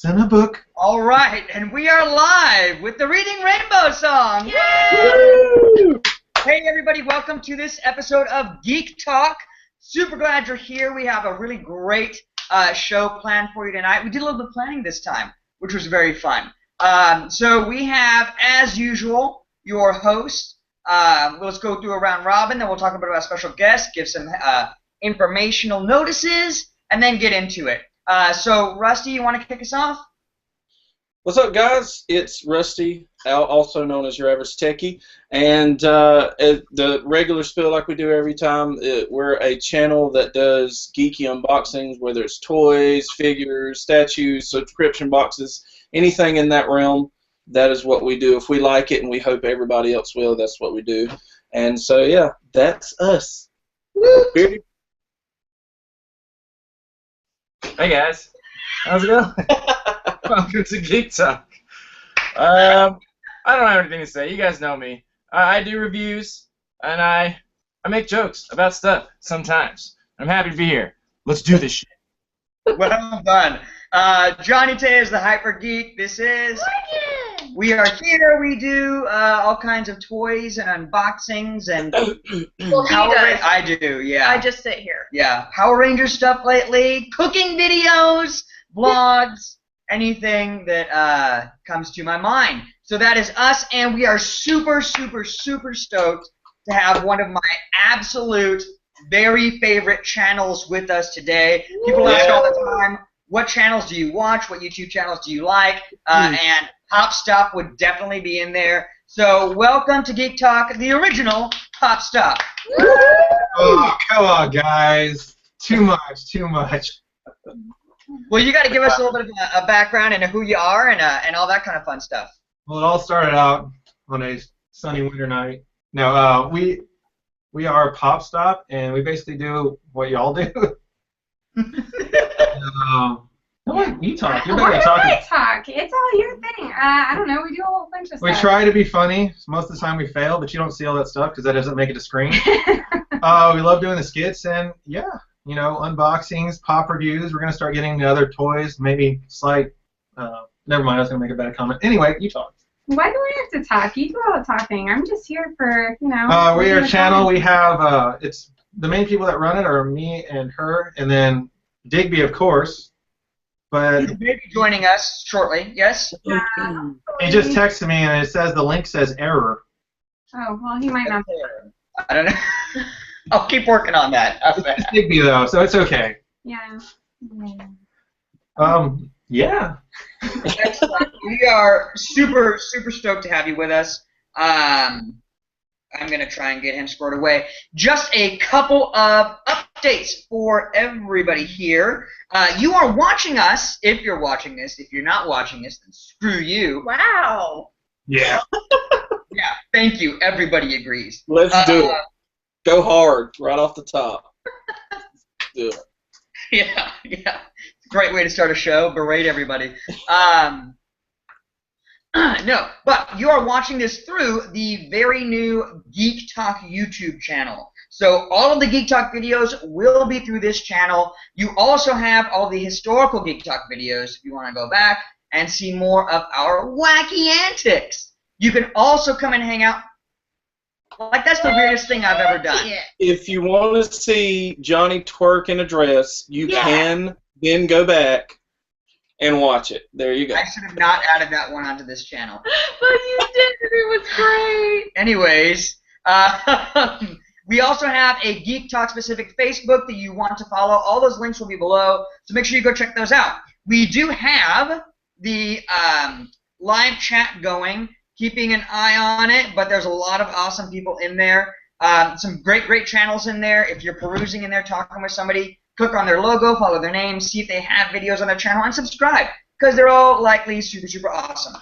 It's in a book. All right, and we are live with the Reading Rainbow song. Woo! Hey, everybody, welcome to this episode of Geek Talk. Super glad you're here. We have a really great show planned for you tonight. We did a little bit of planning this time, which was very fun. So we have, as usual, your host. Let's go through a round robin, then we'll talk about our special guest, give some informational notices, and then get into it. So, Rusty, you want to kick us off? What's up, guys? It's Rusty, also known as your average techie, and the regular spiel like we do every time. We're a channel that does geeky unboxings, whether it's toys, figures, statues, subscription boxes, anything in that realm. That is what we do. If we like it, and we hope everybody else will, that's what we do. And so, yeah, that's us. Hey guys, how's it going? Welcome to Geek Talk. I don't have anything to say. You guys know me. I do reviews and I make jokes about stuff sometimes. I'm happy to be here. Let's do this shit. Well done. Johnny Tay is the Hyper Geek. This is. We are here. We do all kinds of toys and unboxings and I do, yeah. I just sit here. Yeah, Power Rangers stuff lately, cooking videos, vlogs, anything that comes to my mind. So that is us, and we are super, super, super stoked to have one of my absolute very favorite channels with us today. People ask all the time, what channels do you watch? What YouTube channels do you like? And Pop Stuff would definitely be in there. So welcome to Geek Talk, the original Pop Stuff. Oh, come on, guys. Too much, too much. Well, you got to give us a little bit of a background into who you are and all that kind of fun stuff. Well, it all started out on a sunny winter night. No, we are Pop Stop, and we basically do what y'all do. You talk. You're better at talking. I talk. It's all your thing. I don't know. We do a whole bunch of stuff. We try to be funny. Most of the time we fail, but you don't see all that stuff because that doesn't make it to screen. We love doing the skits and, yeah, you know, unboxings, pop reviews. We're going to start getting the other toys, maybe slight. Never mind, I was going to make a bad comment. Anyway, you talk. Why do I have to talk? You do all the talking. I'm just here for, you know. We are a channel. We have, it's the main people that run it are me and her, and then Digby, of course. But he may be joining us shortly, yes? He just texted me and it says the link says error. Oh, well, he might not. I don't know. I'll keep working on that. It's Digby, though, so it's okay. Yeah. Yeah. Excellent. We are super, super stoked to have you with us. I'm going to try and get him squared away. Just a couple of updates for everybody here. You are watching us, if you're watching this. If you're not watching this, then screw you. Wow. Yeah. Yeah, thank you. Everybody agrees. Let's do it. Go hard, right off the top. Do it. Yeah, yeah. It's a great way to start a show. Berate everybody. No, but you are watching this through the very new Geek Talk YouTube channel. So all of the Geek Talk videos will be through this channel. You also have all the historical Geek Talk videos if you want to go back and see more of our wacky antics. You can also come and hang out. Like, that's the weirdest thing I've ever done. If you want to see Johnny twerk in a dress, you can then go back and watch it. There you go. I should have not added that one onto this channel. But you did. It was great. Anyways, we also have a Geek Talk specific Facebook that you want to follow. All those links will be below, so make sure you go check those out. We do have the live chat going, keeping an eye on it, but there's a lot of awesome people in there. Some great channels in there. If you're perusing in there, talking with somebody, click on their logo, follow their name, see if they have videos on their channel, and subscribe, because they're all likely super, super awesome.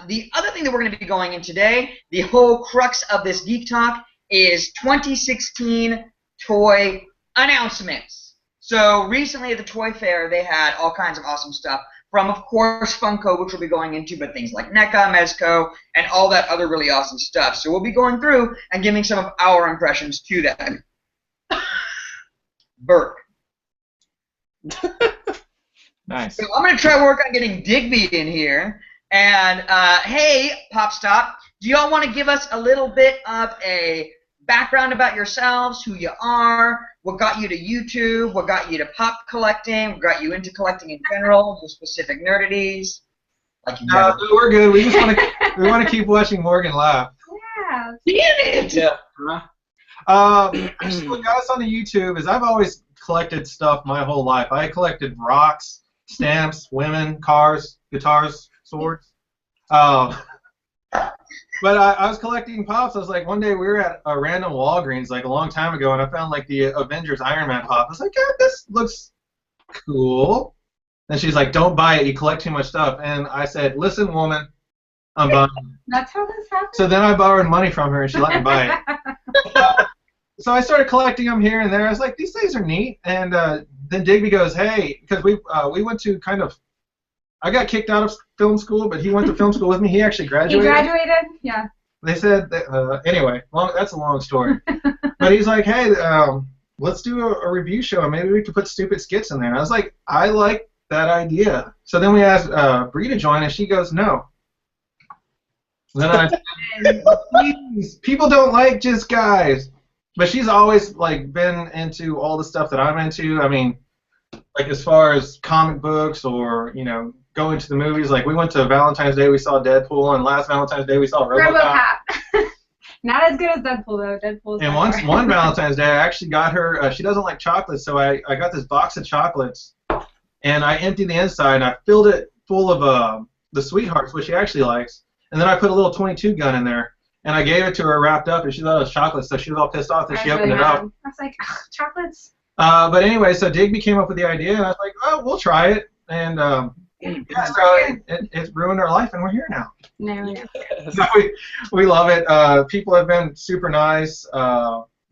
The other thing that we're going to be going in today, the whole crux of this Geek Talk, is 2016 toy announcements. So recently at the Toy Fair, they had all kinds of awesome stuff from, of course, Funko, which we'll be going into, but things like NECA, Mezco, and all that other really awesome stuff. So we'll be going through and giving some of our impressions to that. Burp. Nice. So I'm going to try work on getting Digby in here. And, hey, Pop Stop, do y'all want to give us a little bit of a background about yourselves, who you are, what got you to YouTube, what got you to pop collecting, what got you into collecting in general, your specific nerdities? Like you never... No, we're good. We just want to keep watching Morgan laugh. Yeah. Damn it! Yeah. Actually, what got us on the YouTube is I've always collected stuff my whole life. I collected rocks, stamps, women, cars, guitars, swords. But I was collecting pops. I was like, one day we were at a random Walgreens like a long time ago, and I found like the Avengers Iron Man pop. I was like, yeah, this looks cool. And she's like, don't buy it. You collect too much stuff. And I said, listen, woman, I'm buying it. That's how this happened? So then I borrowed money from her, and she let me buy it. So I started collecting them here and there. I was like, these things are neat. And then Digby goes, hey, because we went to kind of, I got kicked out of film school, but he went to film school with me. He actually graduated. He graduated? Yeah. They said, that, anyway, that's a long story. But he's like, hey, let's do a review show, and maybe we could put stupid skits in there. And I was like, I like that idea. So then we asked Bree to join, and she goes, no. Then I said, please, people don't like just guys. But she's always like been into all the stuff that I'm into. I mean, like as far as comic books or, you know, going to the movies. Like we went to Valentine's Day, we saw Deadpool, and last Valentine's Day we saw RoboCop. Not as good as Deadpool though. Deadpool's and one Valentine's Day, I actually got her. She doesn't like chocolates, so I got this box of chocolates, and I emptied the inside and I filled it full of the sweethearts, which she actually likes, and then I put a little .22 gun in there. And I gave it to her wrapped up, and she thought it was chocolate, so she was all pissed off that she opened it up. I was like, chocolates? But anyway, so Digby came up with the idea, and I was like, oh, we'll try it. And yeah, so it's ruined our life, and we're here now. No. So we love it. People have been super nice.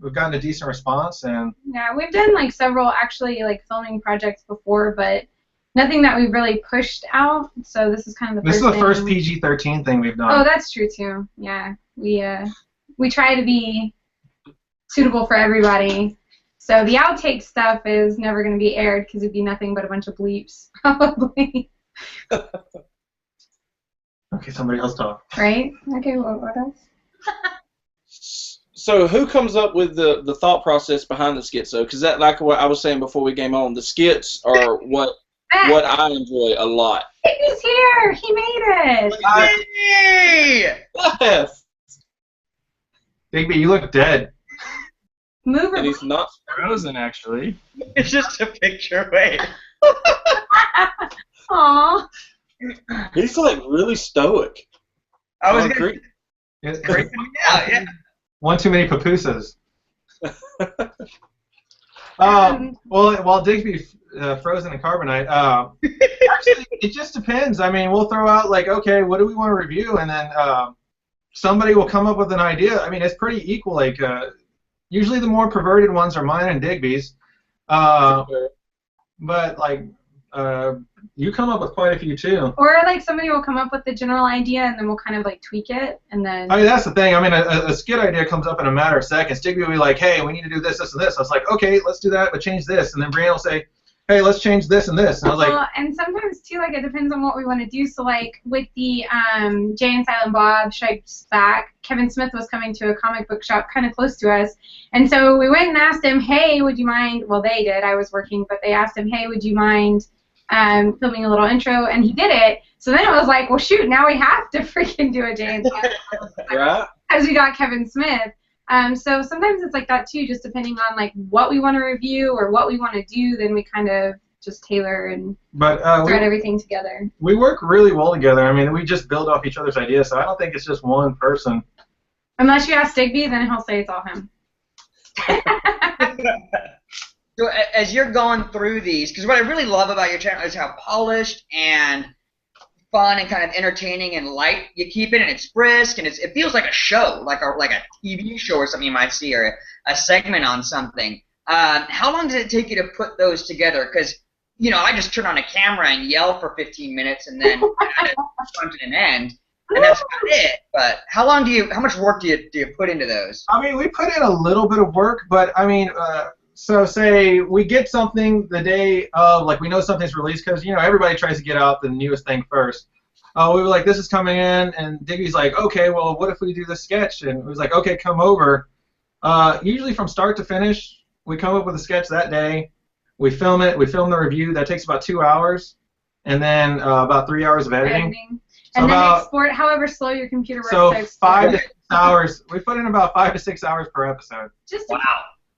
We've gotten a decent response, and yeah, we've done like several actually like filming projects before, but nothing that we've really pushed out. So this is kind of the this first. This is the first PG-13 thing we've done. Oh, that's true too. Yeah, we try to be suitable for everybody. So the outtake stuff is never going to be aired because it'd be nothing but a bunch of bleeps, probably. Okay, somebody else talk. Right? Okay, what else? So who comes up with the thought process behind the skits, though? Because that, like what I was saying before we came on, the skits are what I enjoy a lot. He's here! He made it! Yay! Yes. Digby, you look dead. Move And he's not frozen, actually. It's just a picture. Wait. Aww. He's like really stoic. I was gonna It's break me out. Yeah. One too many pupusas. Well, while Digby's frozen in carbonite, actually, it just depends. I mean, we'll throw out like, okay, what do we want to review, and then somebody will come up with an idea. I mean, it's pretty equal. Like, usually the more perverted ones are mine and Digby's, but like, you come up with quite a few too. Or like somebody will come up with the general idea and then we'll kind of like tweak it and then. I mean, that's the thing. I mean, a skit idea comes up in a matter of seconds. Digby will be like, hey, we need to do this, this, and this. I was like, okay, let's do that, but change this. And then Brianna will say, hey, let's change this and this. And I was like, well, and sometimes too, like it depends on what we want to do. So like with the Jay and Silent Bob Strikes Back, Kevin Smith was coming to a comic book shop kind of close to us, and so we went and asked him, hey, would you mind? Well, they did. I was working, but they asked him, hey, would you mind filming a little intro? And he did it. So then it was like, well, shoot, now we have to freaking do a Jay and Silent Bob, right? As we got Kevin Smith. So sometimes it's like that too, just depending on like what we want to review or what we want to do, then we kind of just tailor and thread everything together. We work really well together. I mean, we just build off each other's ideas, so I don't think it's just one person. Unless you ask Digby, then he'll say it's all him. So as you're going through these, because what I really love about your channel is how polished and fun and kind of entertaining and light you keep it, and it's brisk, and it feels like a show, like a TV show or something you might see, or a segment on something. How long does it take you to put those together? Because, you know, I just turn on a camera and yell for 15 minutes and then come to an end, and that's about it. But how much work do you put into those? I mean, we put in a little bit of work, but I mean, So say we get something the day of, like we know something's released because everybody tries to get out the newest thing first. We were like, this is coming in, and Diggy's like, okay, well, what if we do this sketch? And it was like, okay, come over. Usually from start to finish, we come up with a sketch that day. We film it. We film the review. That takes about 2 hours, and then about 3 hours of editing. So and then export however slow your computer works. So to 5 to 6 hours. We put in about 5 to 6 hours per episode. Wow.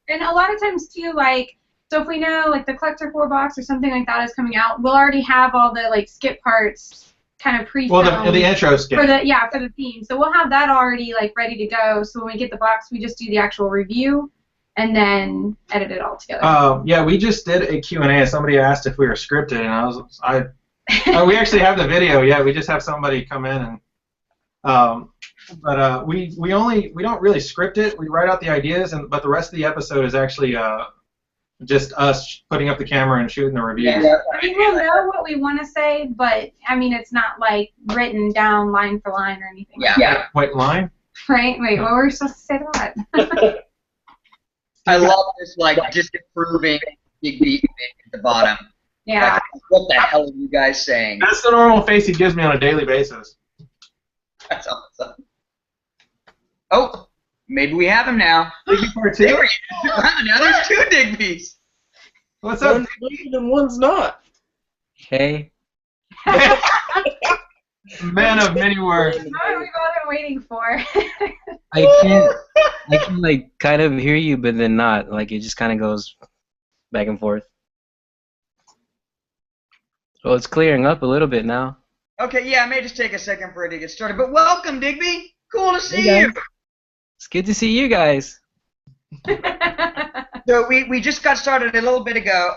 And a lot of times too, like, so if we know like the Collector 4 box or something like that is coming out, we'll already have all the like skit parts kind of pre-filmed. Well, the intro skit. For the theme. So we'll have that already like ready to go. So when we get the box, we just do the actual review and then edit it all together. Yeah, we just did a Q&A and somebody asked if we were scripted, and we actually have the video. Yeah, we just have somebody come in and we don't really script it. We write out the ideas, but the rest of the episode is actually just us putting up the camera and shooting the reviews. Yeah. We will know what we want to say, but I mean it's not like written down line for line or anything. Yeah. Wait, line? Right? Wait, what were we supposed to say to that? I love this, like, disapproving Big B at the bottom. Yeah. Like, what the hell are you guys saying? That's the normal face he gives me on a daily basis. That's awesome. Oh, maybe we have him now. Digby part 2? There he is. Wow, now there's 2 Digby's. What's up? One's good and one's not. Hey. Man of many words. What have we all been waiting for? I can like kind of hear you, but then not. Like it just kind of goes back and forth. Well, it's clearing up a little bit now. Okay, yeah, it may just take a second for it to get started, but welcome, Digby. Cool to see Hey, you. guys. It's good to see you guys. So we just got started a little bit ago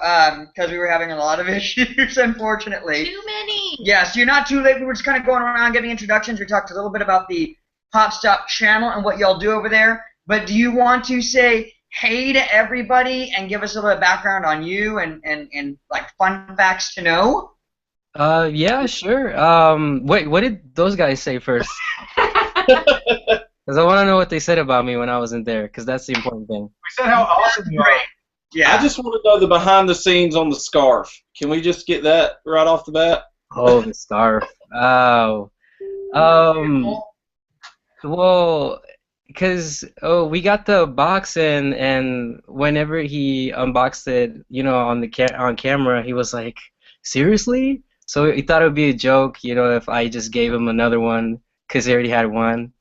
because we were having a lot of issues, unfortunately. Too many. Yes, you're not too late. We were just kind of going around giving introductions. We talked a little bit about the Pop Stop channel and what y'all do over there. But do you want to say hey to everybody and give us a little bit of background on you and like fun facts to know? Yeah, sure. Wait, what did those guys say first? Because I want to know what they said about me when I wasn't there, because that's the important thing. We said how awesome you are. Yeah. I just want to know the behind the scenes on the scarf. Can we just get that right off the bat? Oh, the scarf. Oh. Well, because we got the box and whenever he unboxed it, on camera, he was like, "Seriously?" So he thought it would be a joke, if I just gave him another one because he already had one.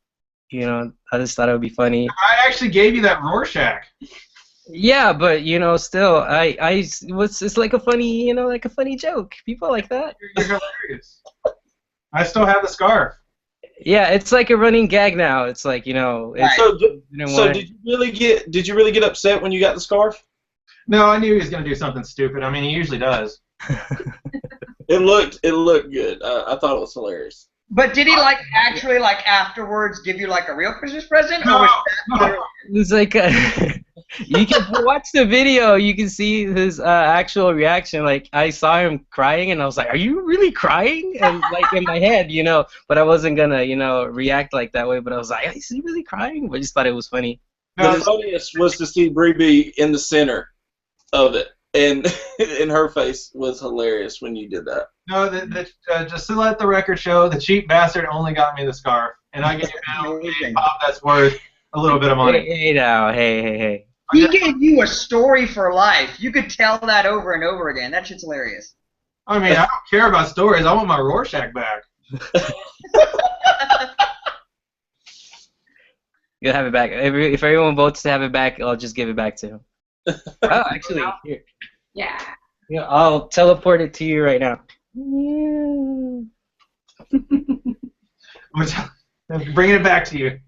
I just thought it would be funny. I actually gave you that Rorschach. Yeah, but still, it's like a funny, like a funny joke. People like that. You're hilarious. I still have the scarf. Yeah, it's like a running gag now. It's like it's, So did you really get upset when you got the scarf? No, I knew he was gonna do something stupid. I mean, he usually does. It looked good. I thought it was hilarious. But did he actually afterwards give you like a real Christmas present? No, Or was that no. It's like you can watch the video. You can see his actual reaction. Like I saw him crying, and I was like, "Are you really crying?" And like in my head, but I wasn't gonna, react like that way. But I was like, "Is he really crying?" But I just thought it was funny. The funniest was to see Bree in the center of it, and her face was hilarious when you did that. No, just to let the record show, the cheap bastard only got me the scarf, and I gave him a pop that's worth a little bit of money. Hey now, hey. He gave you a story for life. You could tell that over and over again. That shit's hilarious. I mean, I don't care about stories. I want my Rorschach back. You'll have it back. If everyone votes to have it back, I'll just give it back to him. Oh, actually, here. Yeah. Yeah, I'll teleport it to you right now. I'm bringing it back to you.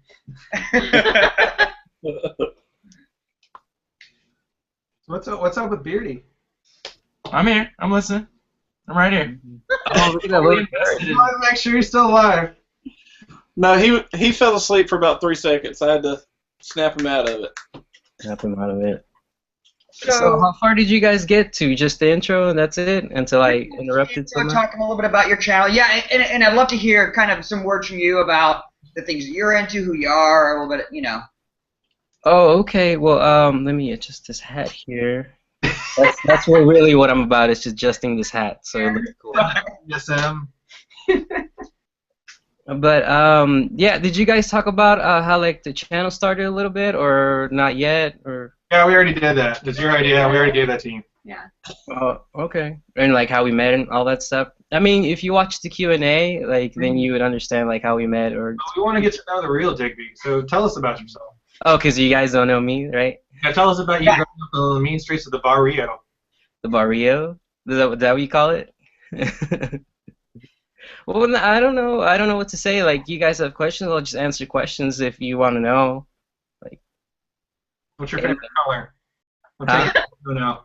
What's up with Beardy? I'm here. I'm listening. I'm right here. Oh, look at that little I just wanted to make sure he's still alive. No, he fell asleep for about 3 seconds. I had to snap him out of it. Snap him out of it. So So how far did you guys get to? Just the intro and that's it? Until I interrupted so someone? talking a little bit about your channel. Yeah, and I'd love to hear kind of some words from you about the things that you're into, who you are, a little bit, Oh, okay. Well, let me adjust this hat here. That's what really what I'm about is just adjusting this hat so it looks cool. Yes, But yeah, did you guys talk about how like the channel started a little bit or not yet or? Yeah, we already did that. That's your idea. We already gave that to you. Yeah. Oh, okay. And like how we met and all that stuff. I mean, if you watch the Q&A, like then you would understand like how we met or. We want to get to know the real Digby. So tell us about yourself. Oh, because you guys don't know me, right? Yeah, tell us about you growing up on the mean streets of the Barrio. The barrio? Is that what you call it? Well, I don't know. I don't know what to say. Like, you guys have questions, I'll just answer questions if you want to know. Like, What's your favorite color? Huh? No.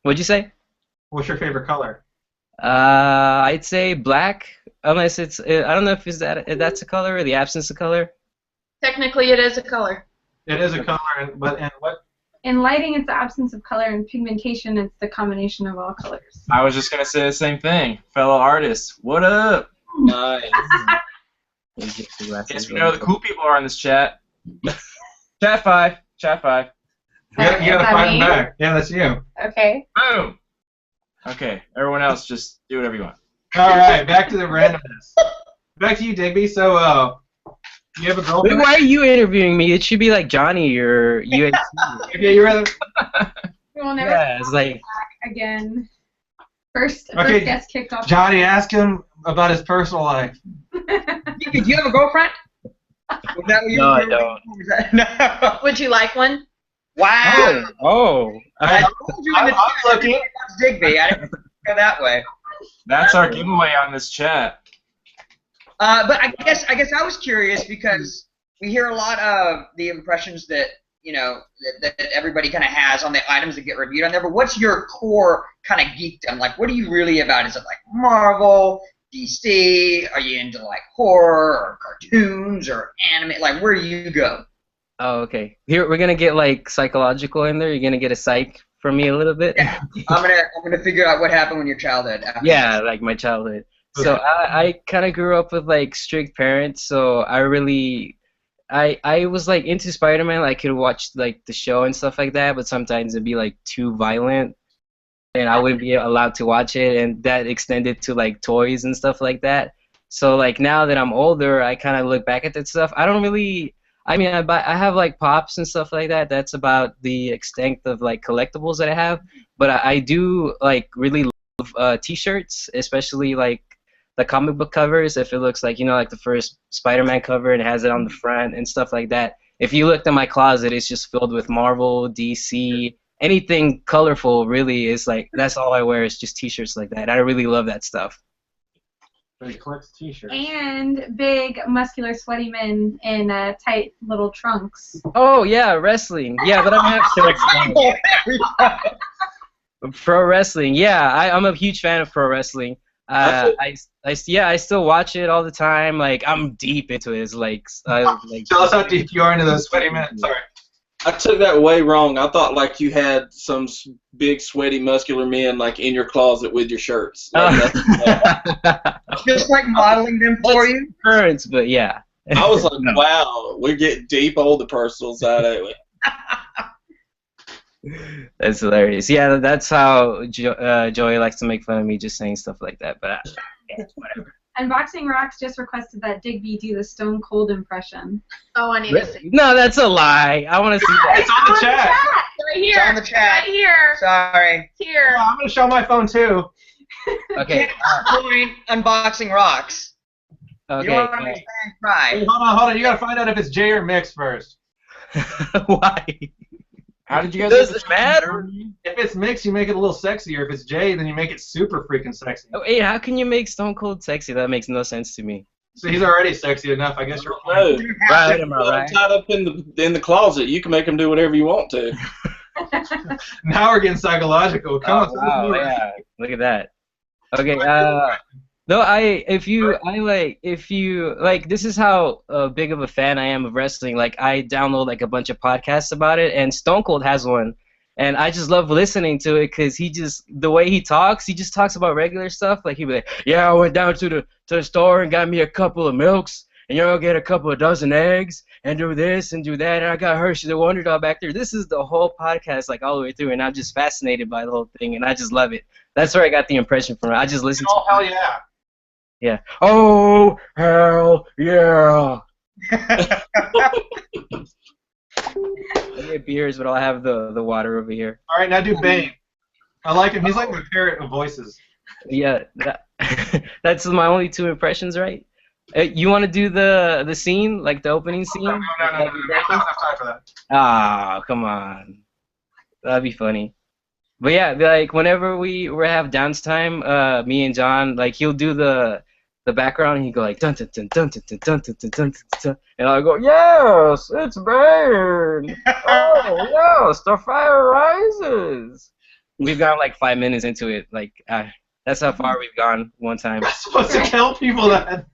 What'd you say? What's your favorite color? I'd say black, unless it's. I don't know if that's a color or the absence of color. Technically, it is a color. It is a color, but in what? In lighting, it's the absence of color, and pigmentation, it's the combination of all colors. I was just gonna say the same thing. Fellow artists, what up? Nice. Guess we know the cool people are in this chat. Chat 5. Chat 5. You gotta Is that find me? them back. Yeah, that's you. Okay. Boom. Okay, everyone else, just do whatever you want. All right, back to the randomness. Back to you, Digby. So, you have a Wait, girlfriend? why are you interviewing me? It should be like Johnny or you. Yeah, you rather. We will never Yeah, it's like. again. First Okay, guest kicked off. Johnny, ask him about his personal life. Digby, do you have a girlfriend? Was that what you No, were I don't. was that- No. Would you like one? Wow. Oh. I told you in the I'm chat looking. everybody loves Digby. I didn't go that way. That's our giveaway on this chat. But I guess I was curious because we hear a lot of the impressions that that everybody kind of has on the items that get reviewed on there. But what's your core kind of geekdom? Like, what are you really about? Is it like Marvel, DC? Are you into like horror or cartoons or anime? Like, where do you go? Oh, okay. Here we're gonna get like psychological in there. You're gonna get a psych from me a little bit. Yeah. I'm gonna figure out what happened in your childhood. Yeah, like my childhood. So I kind of grew up with like strict parents, so I was like into Spider-Man. I could watch like the show and stuff like that, but sometimes it'd be like too violent, and I wouldn't be allowed to watch it, and that extended to like toys and stuff like that. So like now that I'm older, I kind of look back at that stuff. I don't really. I mean, I have like pops and stuff like that. That's about the extent of like collectibles that I have. But I do like really love T-shirts, especially like the comic book covers. If it looks like like the first Spider-Man cover and it has it on the front and stuff like that. If you looked in my closet, it's just filled with Marvel, DC, anything colorful. Really, is like that's all I wear is just T-shirts like that. I really love that stuff. But he collects T-shirts. And big, muscular, sweaty men in tight little trunks. Oh yeah, wrestling. Yeah, but I don't have shirts. Pro wrestling. Yeah, I'm a huge fan of pro wrestling. I still watch it all the time. Like I'm deep into it. It's like Tell us how deep you are into those sweaty men. Sorry. I took that way wrong. I thought like you had some big, sweaty, muscular men like in your closet with your shirts. Like, Just like modeling them for you. Currents, but yeah. I was like, No. wow, we're getting deep on the personal side, ain't we? That's hilarious. Yeah, that's how Joey likes to make fun of me just saying stuff like that. But yeah, whatever. Unboxing Rocks just requested that Digby do the Stone Cold impression. Oh, I need to see. No, that's a lie. I want to see that. It's on the chat. Right here. It's on the chat. Right here. Sorry. Here. Oh, I'm gonna show my phone too. Okay. Point unboxing rocks. You Okay. don't want to make fans cry. Hey, hold on. You gotta find out if it's J or mix first. Why? How did you guys? Does get it this? matter? If it's mix, you make it a little sexier. If it's J, then you make it super freaking sexy. Oh, hey, how can you make Stone Cold sexy? That makes no sense to me. So he's already sexy enough. I guess you're No, Right, am I well, right? tied up in the closet. You can make them do whatever you want to. Now we're getting psychological. Come on. Oh, wow, yeah. Look at that. Okay, no, if you like, this is how big of a fan I am of wrestling. Like, I download like a bunch of podcasts about it, and Stone Cold has one, and I just love listening to it because the way he just talks about regular stuff. Like, he'd be like, yeah, I went down to the store and got me a couple of milks, and get a couple of dozen eggs, and do this and do that, and I got Hershey the Wonder Dog back there. This is the whole podcast, like all the way through, and I'm just fascinated by the whole thing, and I just love it. That's where I got the impression from. I just listened Oh, to hell yeah. Yeah. Oh, hell yeah. I get beers, but I'll have the water over here. All right, now do Bane. I like him. He's like my parrot of voices. Yeah, that's my only 2 impressions, right? You want to do the scene, like the opening scene? No. There's not enough time for that. Ah, come on. That'd be funny. But yeah, like whenever we have dance time, me and John, like he'll do the background and he'll go like dun dun dun dun dun dun dun dun dun dun dun, and I'll go, yes, it's Bane. Oh yes, the fire rises. We've gone like 5 minutes into it, like that's how far we've gone one time. I'm supposed to tell people that.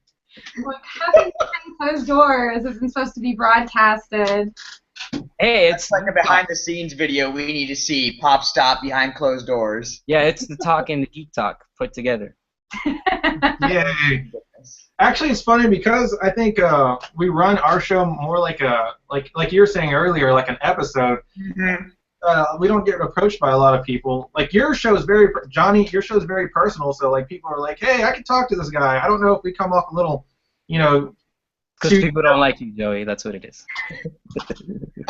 What happens behind closed doors isn't supposed to be broadcasted. Hey, It's like a behind-the-scenes video we need to see. Pop stop behind closed doors. yeah, it's the talk and the geek talk put together. Yay. Actually, it's funny because I think we run our show more like like you were saying earlier, like an episode. We don't get approached by a lot of people. Like your show is Johnny. Your show is very personal. So like people are like, hey, I can talk to this guy. I don't know if we come off a little, Because people don't like you, Joey. That's what it is.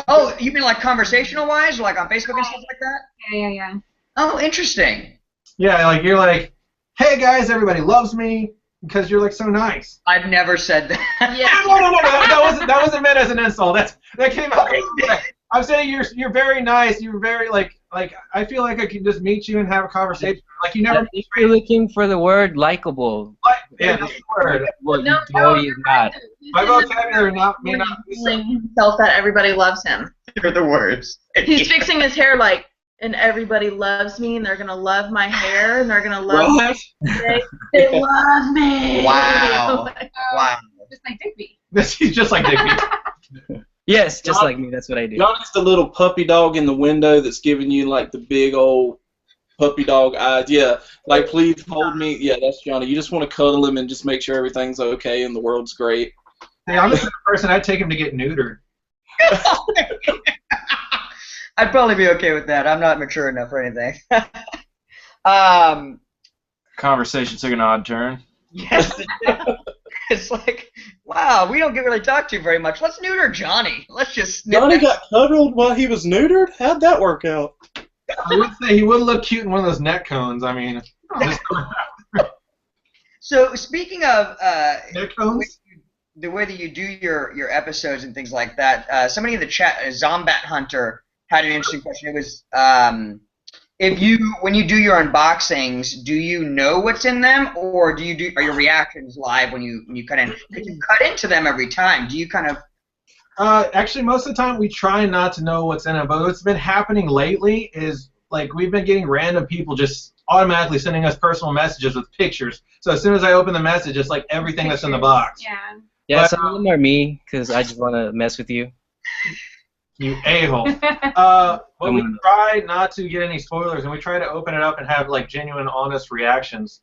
Oh, you mean like conversational-wise, like on Facebook and stuff like that? Yeah. Oh, interesting. Yeah, like you're like, hey guys, everybody loves me because you're like so nice. I've never said that. No. That wasn't meant as an insult. That came out. I'm saying you're very nice. You're very like I feel like I can just meet you and have a conversation. Like you never. If you're looking for the word likable, Yeah, that's the word. well, Joey is not. My vocabulary may not be so. Telling himself that everybody loves him. You're the worst. He's fixing his hair like, and everybody loves me, and they're gonna love my hair, and they're gonna love What? me. They love me. Wow. Wow. Just like Digby. He's just like Digby. Yes, just like me. That's what I do. Johnny's the little puppy dog in the window that's giving you like the big old puppy dog eyes. Yeah, like please hold me. Yeah, that's Johnny. You just want to cuddle him and just make sure everything's okay and the world's great. Hey, I'm the kind of person I'd take him to get neutered. I'd probably be okay with that. I'm not mature enough for anything. Conversation took an odd turn. Yes. It's like, wow, we don't get really talked to very much. Let's neuter Johnny. Let's just snip Johnny that. got cuddled while he was neutered? How'd that work out? I would say he would look cute in one of those neck cones. I mean, just So speaking of neck cones. the way that you do your episodes and things like that, somebody in the chat, Zombat Hunter, had an interesting question. It was, when you do your unboxings, do you know what's in them, or are your reactions live when you cut in? Because you cut into them every time. Do you kind of? Actually, most of the time we try not to know what's in it. But what's been happening lately is like we've been getting random people just automatically sending us personal messages with pictures. So as soon as I open the message, it's like everything that's in the box. Yeah. Yeah, But, some of them are me because I just want to mess with you. You a-hole. But we Mm. try not to get any spoilers, and we try to open it up and have like genuine, honest reactions.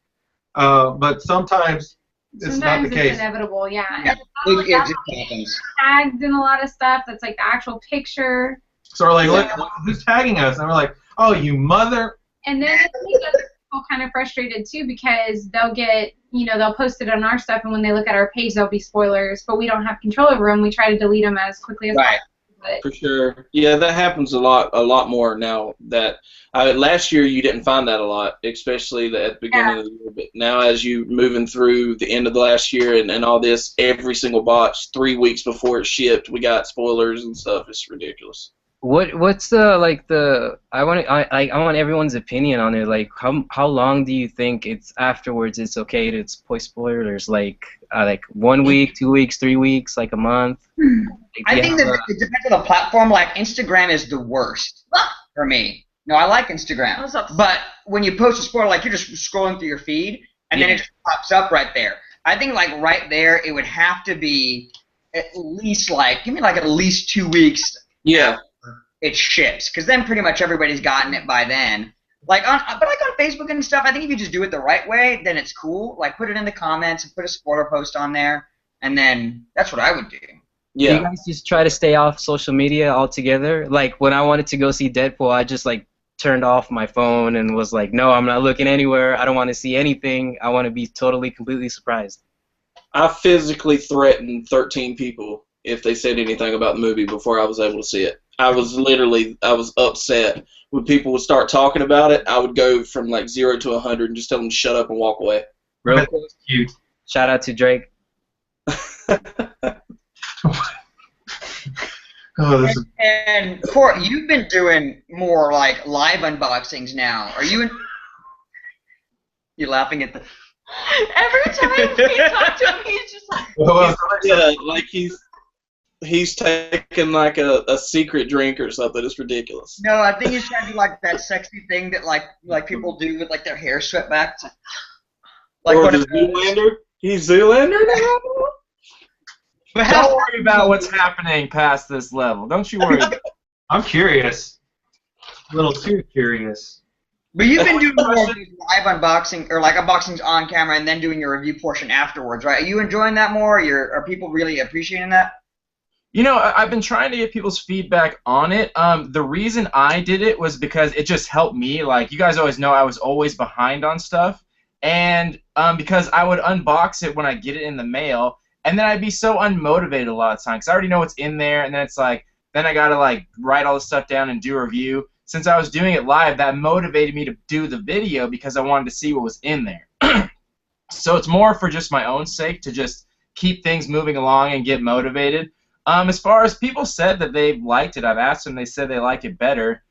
But sometimes it's not the Sometimes case. it's inevitable, yeah. Yeah, And it just happens. tagged in a lot of stuff that's like the actual picture. So we're like, look, who's tagging us? And we're like, oh, you mother. And then it makes other people kind of frustrated too because they'll get, they'll post it on our stuff, and when they look at our page, there'll be spoilers, but we don't have control over them. We try to delete them as quickly as Right. possible. But For sure. Yeah, that happens a lot more now. That last year you didn't find that a lot, especially at the beginning of the year. But now as you moving through the end of the last year and all this, every single box 3 weeks before it shipped, we got spoilers and stuff. It's ridiculous. What's the I want everyone's opinion on it. Like how long do you think it's afterwards it's okay to post spoilers? Like 1 week, 2 weeks, 3 weeks, like a month? Like, I think that it depends on the platform. Like Instagram is the worst for me. No, I like Instagram, What's up? but when you post a spoiler, like you're just scrolling through your feed, and then it just pops up right there. I think like right there, it would have to be at least give me at least 2 weeks. Yeah. It ships, because then pretty much everybody's gotten it by then. But on Facebook and stuff, I think if you just do it the right way, then it's cool. Like put it in the comments and put a spoiler post on there, and then that's what I would do. Do you Yeah. guys just try to stay off social media altogether? Like when I wanted to go see Deadpool, I just like turned off my phone and was like, no, I'm not looking anywhere. I don't want to see anything. I want to be totally, completely surprised. I physically threatened 13 people if they said anything about the movie before I was able to see it. I was upset. When people would start talking about it, I would go from like 0 to 100 and just tell them to shut up and walk away. Real That's quick, cute. shout out to Drake. Oh, this is And Court, you've been doing more like live unboxings now. Are you? You laughing at the? Every time we talk to him, he's just like, well, Yeah, like he's taking like a secret drink or something. It's ridiculous. No, I think he's trying to do like that sexy thing that like people do with like their hair swept back. It's like Or what the is Zoolander. He's Zoolander now. But how Don't worry about what's happening past this level. Don't you worry. I'm curious. A little too curious. But you've been doing more of these live unboxing or like unboxings on camera and then doing your review portion afterwards, right? Are you enjoying that more? Are people really appreciating that? You know, I've been trying to get people's feedback on it. The reason I did it was because it just helped me. Like, you guys always know I was always behind on stuff. And because I would unbox it when I get it in the mail, and then I'd be so unmotivated a lot of times. 'Cause I already know what's in there, and then it's like, then I got to, like, write all this stuff down and do a review. Since I was doing it live, that motivated me to do the video because I wanted to see what was in there. So it's more for just my own sake to just keep things moving along and get motivated. As far as people said that they liked it, I've asked them, they said they like it better.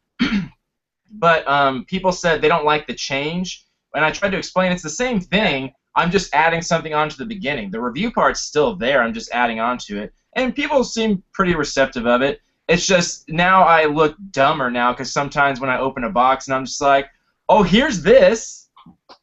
But people said they don't like the change. And I tried to explain it's the same thing. I'm just adding something onto the beginning. The review part's still there. I'm just adding onto it. And people seem pretty receptive of it. It's just now I look dumber now because sometimes when I open a box and I'm just like, oh, here's this.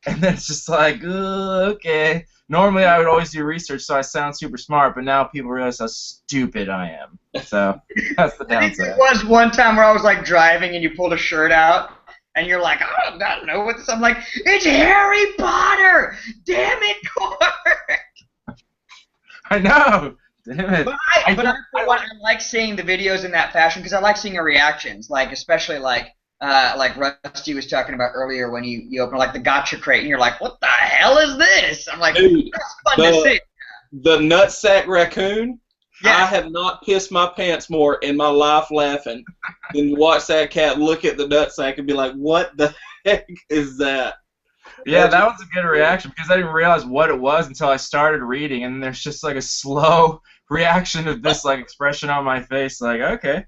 And then it's just like, okay. Normally I would always do research so I sound super smart, but now people realize how stupid I am. So that's the I think downside. there was one time where I was like driving and you pulled a shirt out and you're like, I do not know what this. I'm like, it's Harry Potter! Damn it, Court! I know. Damn it. But I like seeing the videos in that fashion because I like seeing your reactions, like especially like Rusty was talking about earlier when you open like the gotcha crate and you're like, what the hell is this? I'm like, Dude, that's fun to see. The nutsack raccoon. Yeah. I have not pissed my pants more in my life laughing than watch that cat look at the nutsack and be like, what the heck is that? Yeah, that was a good reaction because I didn't realize what it was until I started reading, and there's just like a slow reaction of this like expression on my face, like, okay,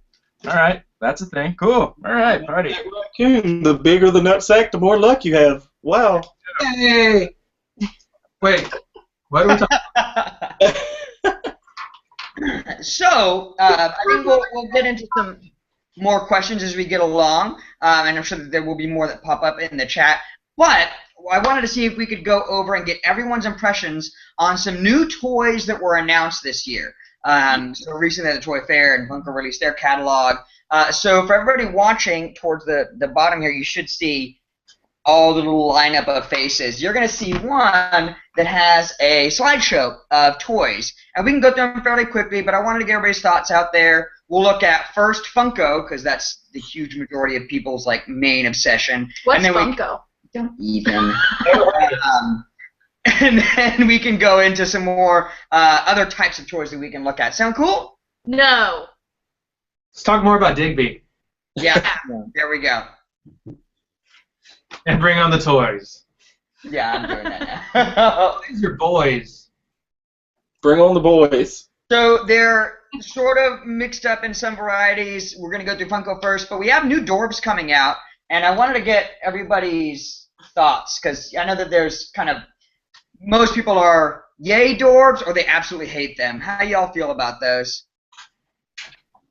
all right, that's a thing, cool, all right, party. Raccoon, the bigger the nutsack, the more luck you have. Wow. Hey! Wait, what are we talking So, I think we'll get into some more questions as we get along, and I'm sure that there will be more that pop up in the chat. But I wanted to see if we could go over and get everyone's impressions on some new toys that were announced this year. So recently at the Toy Fair and Funko released their catalog. So for everybody watching towards the bottom here, you should see all the little lineup of faces. You're going to see one that has a slideshow of toys. And we can go through them fairly quickly, but I wanted to get everybody's thoughts out there. We'll look at first Funko, because that's the huge majority of people's like main obsession. what's and then Funko? Don't even. And then we can go into some more other types of toys that we can look at. Sound cool? No. Let's talk more about Digby Yeah. There we go. and bring on the toys. Yeah, I'm doing that now. These are boys. Bring on the boys. So they're sort of mixed up in some varieties. We're going to go through Funko first, but we have new Dorbs coming out, and I wanted to get everybody's thoughts, because I know that there's kind of, most people are yay Dorbs or they absolutely hate them. How y'all feel about those?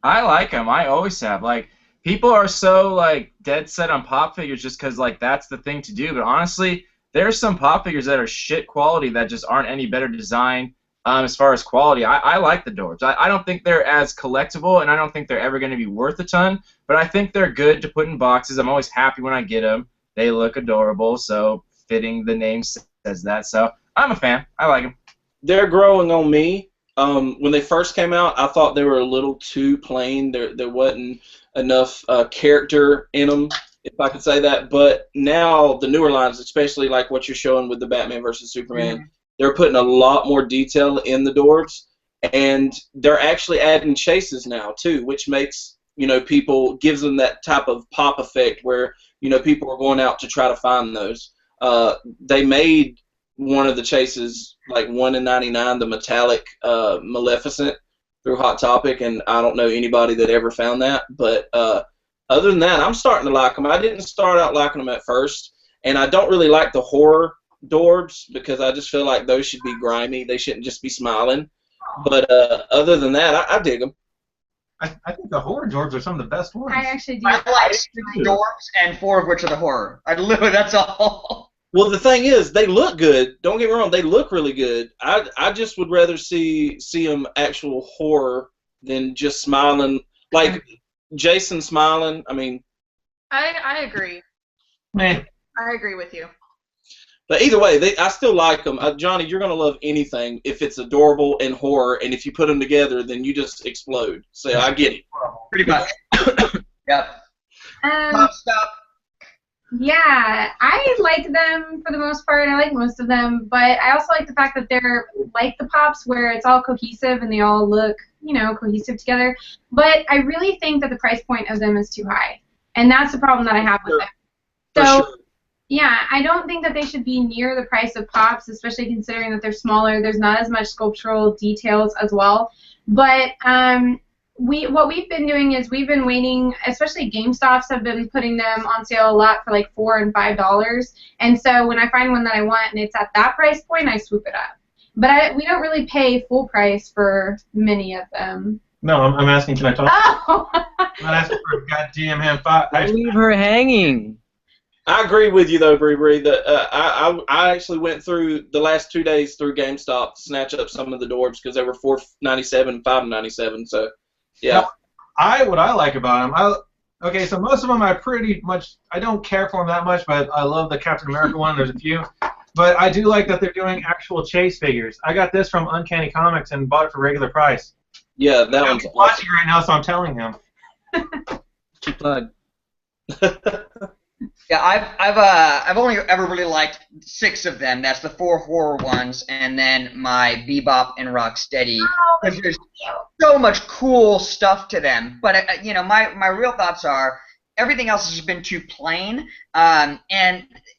I like them. I always have. Like, people are so like dead set on pop figures just because like that's the thing to do. But honestly, there's some pop figures that are shit quality that just aren't any better designed as far as quality. I like the Dorbs. I don't think they're as collectible, and I don't think they're ever going to be worth a ton. But I think they're good to put in boxes. I'm always happy when I get them. They look adorable, so fitting the name says that. So I'm a fan. I like them. They're growing on me. when they first came out, I thought they were a little too plain. There wasn't enough character in them, if I could say that. But now the newer lines, especially like what you're showing with the Batman versus Superman, they're putting a lot more detail in the dwarves, and they're actually adding chases now too, which makes people gives them that type of pop effect where people are going out to try to find those. They made one of the chases like 1 in 99, the metallic Maleficent through Hot Topic, and I don't know anybody that ever found that. But other than that, I'm starting to like them. I didn't start out liking them at first, and I don't really like the horror Dorbs because I just feel like those should be grimy. They shouldn't just be smiling. But other than that, I dig them. I think the horror Dorbs are some of the best ones. I actually do. I like 6 dwarves and 4 of which are the horror. That's all. Well, the thing is, they look good. Don't get me wrong; they look really good. I just would rather see them actual horror than just smiling, like Jason smiling. I mean, I agree. Man, I agree with you. but either way, I still like them. Johnny, you're gonna love anything if it's adorable and horror, and if you put them together, then you just explode. So I get it. Pretty much. Yep. Stop. Yeah, I like them for the most part. I like most of them, but I also like the fact that they're like the Pops, where it's all cohesive and they all look, cohesive together. But I really think that the price point of them is too high, and that's the problem that I have with them. So, sure. Yeah, I don't think that they should be near the price of Pops, especially considering that they're smaller. There's not as much sculptural details as well. But what we've been doing is we've been waiting, especially GameStops have been putting them on sale a lot for like $4 and $5. And so when I find one that I want and it's at that price point, I swoop it up. But we don't really pay full price for many of them. no, I'm asking, can I talk? Oh! I'm not asking for a goddamn hand five. Don't leave her hanging. I agree with you though, Bree. That I actually went through the last 2 days through GameStop to snatch up some of the Dorbs because they were $4.97, $5.97. So. Yeah. What I like about them, okay, so most of them I don't care for them that much, but I love the Captain America one. There's a few, but I do like that they're doing actual chase figures. I got this from Uncanny Comics and bought it for regular price. Yeah, that one's He's watching right now, so I'm telling him. Cheap plug. Yeah, I've only ever really liked 6 of them. That's the 4 horror ones, and then my Bebop and Rocksteady. Because there's so much cool stuff to them. But my real thoughts are everything else has just been too plain. And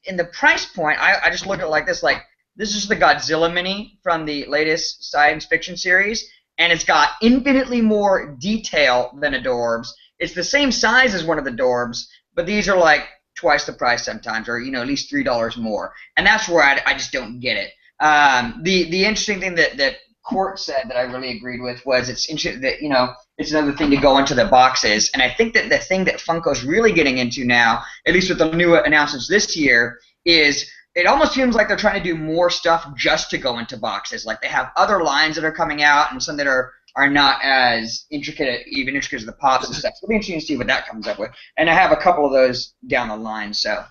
in the price point, I just look at it like this. Like, this is the Godzilla mini from the latest science fiction series, and it's got infinitely more detail than a Dorbs. It's the same size as one of the Dorbs, but these are like twice the price sometimes, or at least $3 more, and that's where I just don't get it. The interesting thing that Court said that I really agreed with was it's interesting that it's another thing to go into the boxes, and I think that the thing that Funko's really getting into now, at least with the new announcements this year, is it almost seems like they're trying to do more stuff just to go into boxes. Like they have other lines that are coming out and some that are not as intricate as the Pops and stuff. So it'll be interesting to see what that comes up with. And I have a couple of those down the line. So.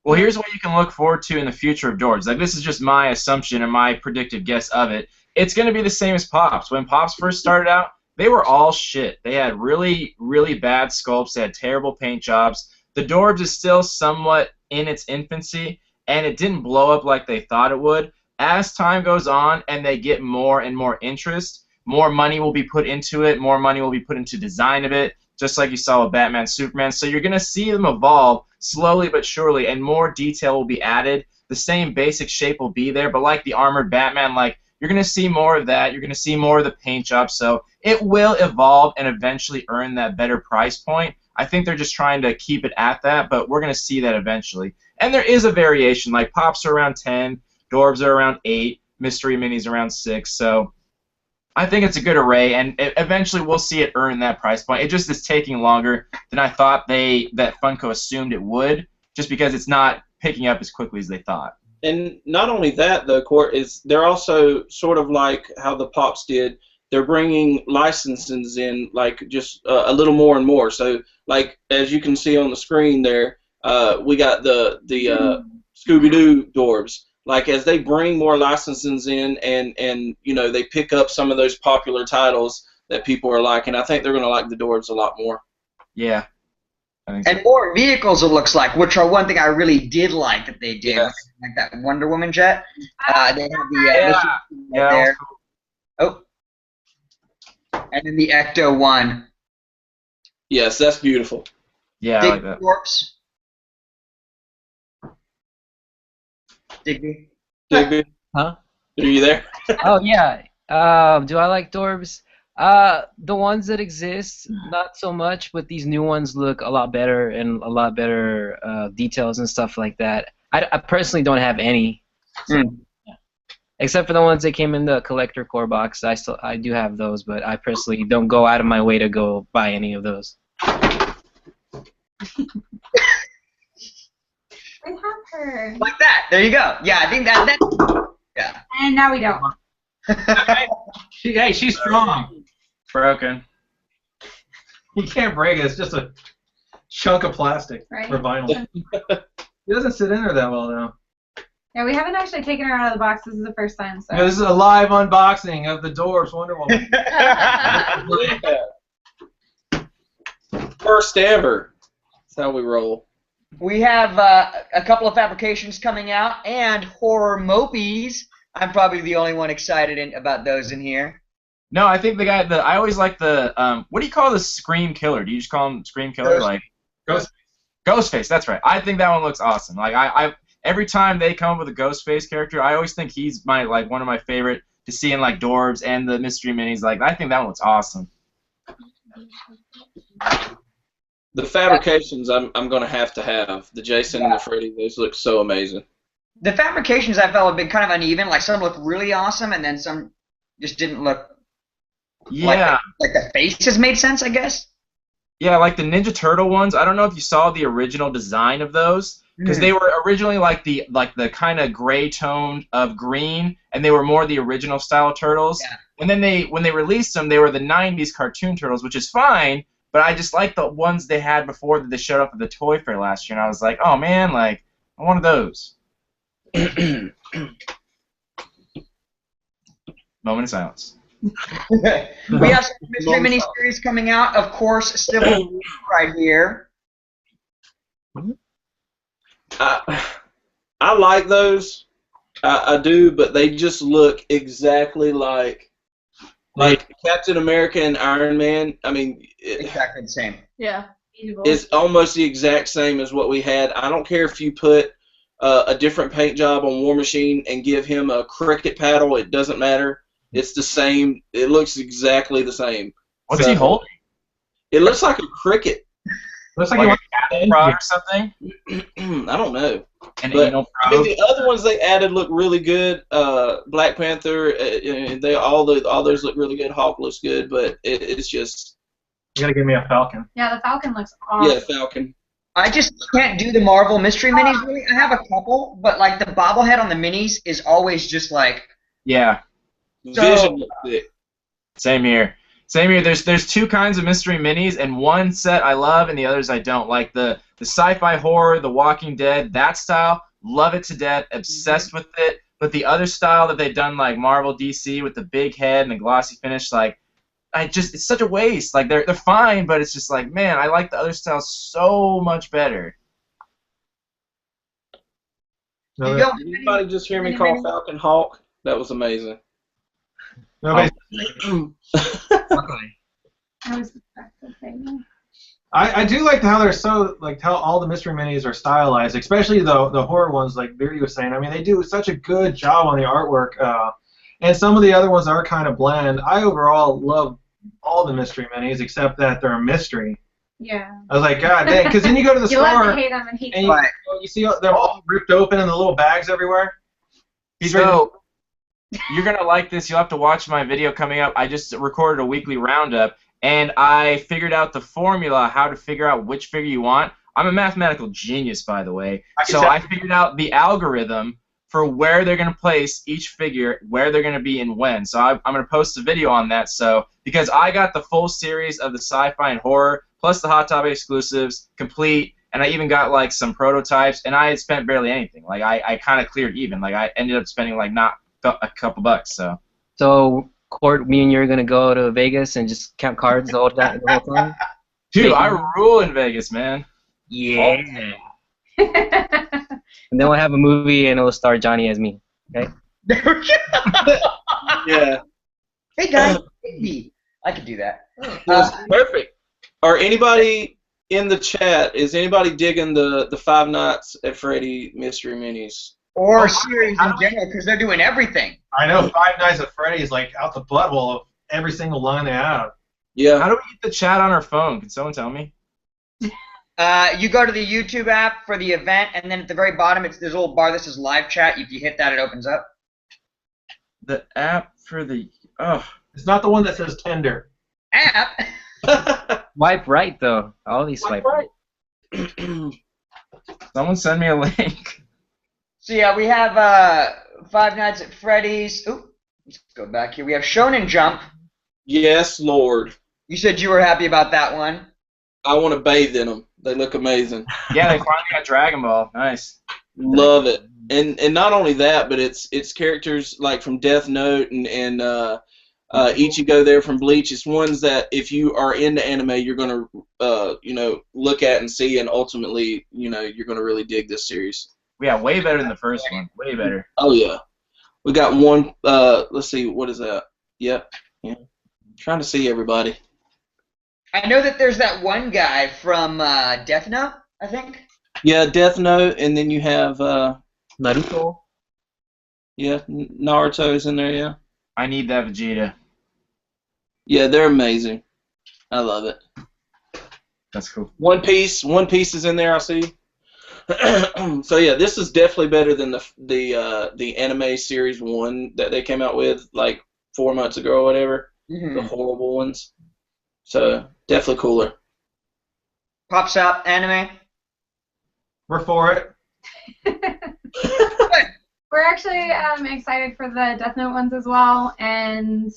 Well, here's what you can look forward to in the future of Dorbs. Like, this is just my assumption and my predictive guess of it. It's going to be the same as Pops. When Pops first started out, they were all shit. They had really, really bad sculpts. They had terrible paint jobs. The Dorbs is still somewhat in its infancy, and it didn't blow up like they thought it would. As time goes on and they get more and more interest, more money will be put into it, more money will be put into design of it, just like you saw with Batman, Superman. So you're going to see them evolve slowly but surely, and more detail will be added. The same basic shape will be there, but like the armored Batman, like you're going to see more of that. You're going to see more of the paint job. So it will evolve and eventually earn that better price point. I think they're just trying to keep it at that, but we're going to see that eventually. And there is a variation. Like Pops are around 10, Dorbs are around 8, Mystery Minis around 6. So I think it's a good array, and eventually we'll see it earn that price point. It just is taking longer than I thought that Funko assumed it would, just because it's not picking up as quickly as they thought. And not only that, though, Court, is they're also sort of like how the Pops did. They're bringing licenses in, like just a little more and more. So, like as you can see on the screen there, we got the Scooby-Doo Dorbs. like as they bring more licensings in and you know they pick up some of those popular titles that people are liking, I think they're going to like the Dwarves a lot more. Yeah. I think so. And more vehicles, it looks like, which are one thing I really did like that they did, Yes. like that Wonder Woman jet. They have the Yeah. right there. Oh, and then the Ecto one. Yes, that's beautiful. Yeah, I Dig like that. Corpse. Digby. Digby, Huh? are you there? Oh yeah. Do I like Dorbs? The ones that exist, not so much, but these new ones look a lot better and a lot better details and stuff like that. I personally don't have any, so, yeah. Except for the ones that came in the collector core box. I do have those, but I personally don't go out of my way to go buy any of those. We have her. Like that. There you go. Yeah, I think that. Yeah. And now we don't. Hey, she's strong. Broken. You can't break it. It's just a chunk of plastic Right. or vinyl. It doesn't sit in her that well, though. Yeah, we haven't actually taken her out of the box. This is the first time. So. Yeah, this is a live unboxing of the Dwarves Wonder Woman. First ever. That's how we roll. We have a couple of fabrications coming out and horror mopies. I'm probably the only one excited about those in here. No, I think I always like the, what do you call the Scream Killer? Do you just call him Scream Killer? Ghost. Like Ghost. Ghostface, that's right. I think that one looks awesome. Like I every time they come up with a Ghostface character, I always think he's one of my favorite to see in like Dorbs and the mystery minis. Like I think that one looks awesome. The fabrications I'm going to have the Jason and the Freddy. Those look so amazing. The fabrications I felt have been kind of uneven. Like some look really awesome, and then some just didn't look. Yeah. Like the faces made sense, I guess. Yeah, like the Ninja Turtle ones. I don't know if you saw the original design of those, because they were originally like the kind of gray tone of green, and they were more the original style of turtles. Yeah. And then when they released them, they were the '90s cartoon turtles, which is fine. But I just like the ones they had before that they showed up at the Toy Fair last year, and I was like, oh man, like I wanted those. Moment of silence. We have some mystery miniseries coming out, of course, still right here. I like those. I do, but they just look exactly like Captain America and Iron Man. I mean, Exactly the same. Yeah. it's almost the exact same as what we had. I don't care if you put a different paint job on War Machine and give him a cricket paddle. It doesn't matter. It's the same. It looks exactly the same. What's he holding? It looks like a cricket. Looks like Like you a cattle prod or something? I don't know. An But, anal I mean, probe? the other ones they added look really good. Black Panther, all those look really good. Hawk looks good, but it's just You gotta give me a Falcon. Yeah, the Falcon looks awesome. yeah, Falcon. I just can't do the Marvel mystery minis really. I have a couple, but like the bobblehead on the minis is always just like. Yeah. Vision looks sick. Same here. Same here. There's two kinds of mystery minis, and one set I love, and the others I don't. Like the sci-fi horror, The Walking Dead, that style, love it to death, obsessed with it. But the other style that they've done, like Marvel, DC, with the big head and the glossy finish, like it's such a waste. Like they're fine, but it's just like, man, I like the other style so much better. No, You don't Did anybody just hear me call Falcon Hawk? That was amazing. nobody- I was expecting. I do like how they're so how all the mystery minis are stylized, especially the horror ones. Like Beardy was saying, I mean, they do such a good job on the artwork, and some of the other ones are kind of bland. I overall love all the mystery minis except that they're a mystery. Yeah. I was like, God dang, because then you go to the You love store to hate them and hate and them. you see they're all ripped open and the little bags everywhere. So you're gonna like this. You'll have to watch my video coming up. I just recorded a weekly roundup, and I figured out the formula how to figure out which figure you want. I'm a mathematical genius, by the way. So I figured out the algorithm for where they're gonna place each figure, where they're gonna be, and when. So I'm gonna post a video on that. So because I got the full series of the sci-fi and horror plus the Hot Topic exclusives complete, and I even got like some prototypes, and I had spent barely anything. Like I kind of cleared even. Like I ended up spending like not a couple bucks. So, Court, me and you are gonna go to Vegas and just count cards the whole time. Dude, Make- I rule in Vegas, man. Yeah. And then we'll have a movie and it'll star Johnny as me. Okay. Yeah. Hey guys, maybe I could do that. Perfect. Are anybody in the chat? Is anybody digging the Five Nights at Freddy mystery minis? Or series in general, because they're doing everything. I know Five Nights at Freddy's like out the butthole of every single line they have. Yeah. How do we get the chat on our phone? Can someone tell me? You go to the YouTube app for the event, and then at the very bottom, there's a little bar that says live chat. If you hit that, it opens up. The app for the It's not the one that says tender. App? Swipe right though. All these swipe right. someone send me a link. So yeah, we have Five Nights at Freddy's. Ooh, let's go back here. We have Shonen Jump. Yes, Lord. You said you were happy about that one. I want to bathe in them. They look amazing. Yeah, they finally got Dragon Ball. Nice. Love it. And not only that, but it's characters like from Death Note and Ichigo there from Bleach. It's ones that if you are into anime, you're gonna look at and see, and ultimately you're gonna really dig this series. Yeah, way better than the first one. Way better. Oh yeah. We got one. Let's see. What is that? Yep. Yeah. Trying to see everybody. I know that there's that one guy from Death Note, I think. Yeah, Death Note, and then you have Naruto. yeah, Naruto's in there. Yeah. I need that Vegeta. Yeah, they're amazing. I love it. That's cool. One Piece is in there. I see. So yeah, this is definitely better than the anime series 1 that they came out with like 4 months ago or whatever. Mm-hmm. The horrible ones. So definitely cooler. Pops out anime. We're for it. We're actually excited for the Death Note ones as well, and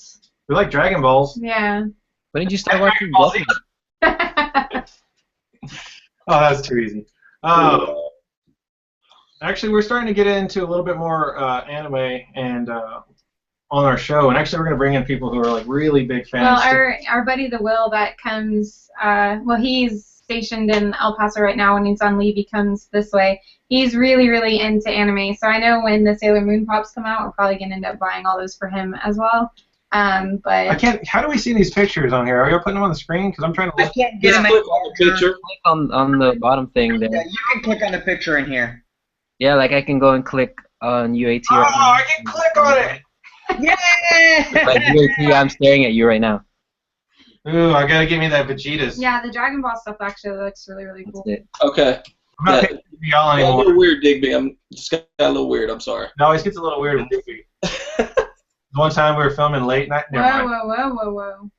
We like Dragon Balls. yeah. When did you start watching Balls. Death Note? Oh, that's too easy. Actually, we're starting to get into a little bit more anime and on our show, and actually, we're going to bring in people who are like really big fans. Well, our buddy the Will that comes, he's stationed in El Paso right now. When he's on leave, he comes this way. He's really, really into anime. So I know when the Sailor Moon pops come out, we're probably going to end up buying all those for him as well. But I can't. How do we see these pictures on here? Are you putting them on the screen? Because I'm trying to. I can't get Just him click on the picture. Click on the bottom thing there. Yeah, you can click on the picture in here. Yeah, like I can go and click on UAT Oh, right now. I can click on it. Yeah. Like UAT, I'm staring at you right now. Ooh, I gotta give me that Vegeta's. yeah, the Dragon Ball stuff actually looks really, really cool. That's it. Okay. I'm not Yeah. picking y'all Got a anymore. little weird, Digby. I'm just got a little weird. I'm sorry. It always gets a little weird with Digby. One time we were filming late night. Whoa, Never mind. whoa.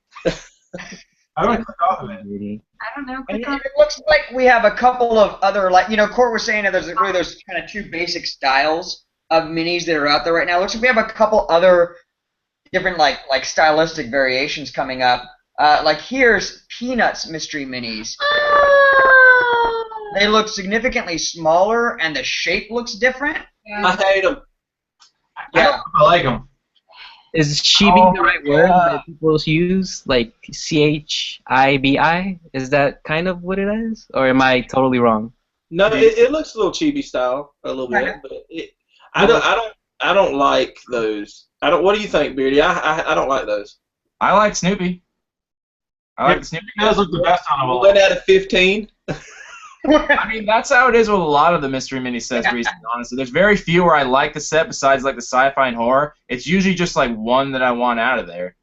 How do I click off of it? Really. I don't know. And Click on it looks like we have a couple of other, like, Court was saying that there's really those kind of 2 basic styles of minis that are out there right now. It looks like we have a couple other different, like stylistic variations coming up. Like here's Peanuts mystery minis. They look significantly smaller, and the shape looks different. I hate them. Yeah. I like them. Is chibi Oh the my right word God. that people use? Like CHIBI? Is that kind of what it is? Or am I totally wrong? No, it looks a little chibi style, a little bit, but I don't like those. I don't. What do you think, Beardy? I don't like those. I like Snoopy. I like Snoopy. It does look the best on them all. 1 out of 15. I mean, that's how it is with a lot of the mystery mini sets recently, honestly. There's very few where I like the set besides like the sci-fi and horror. It's usually just like one that I want out of there.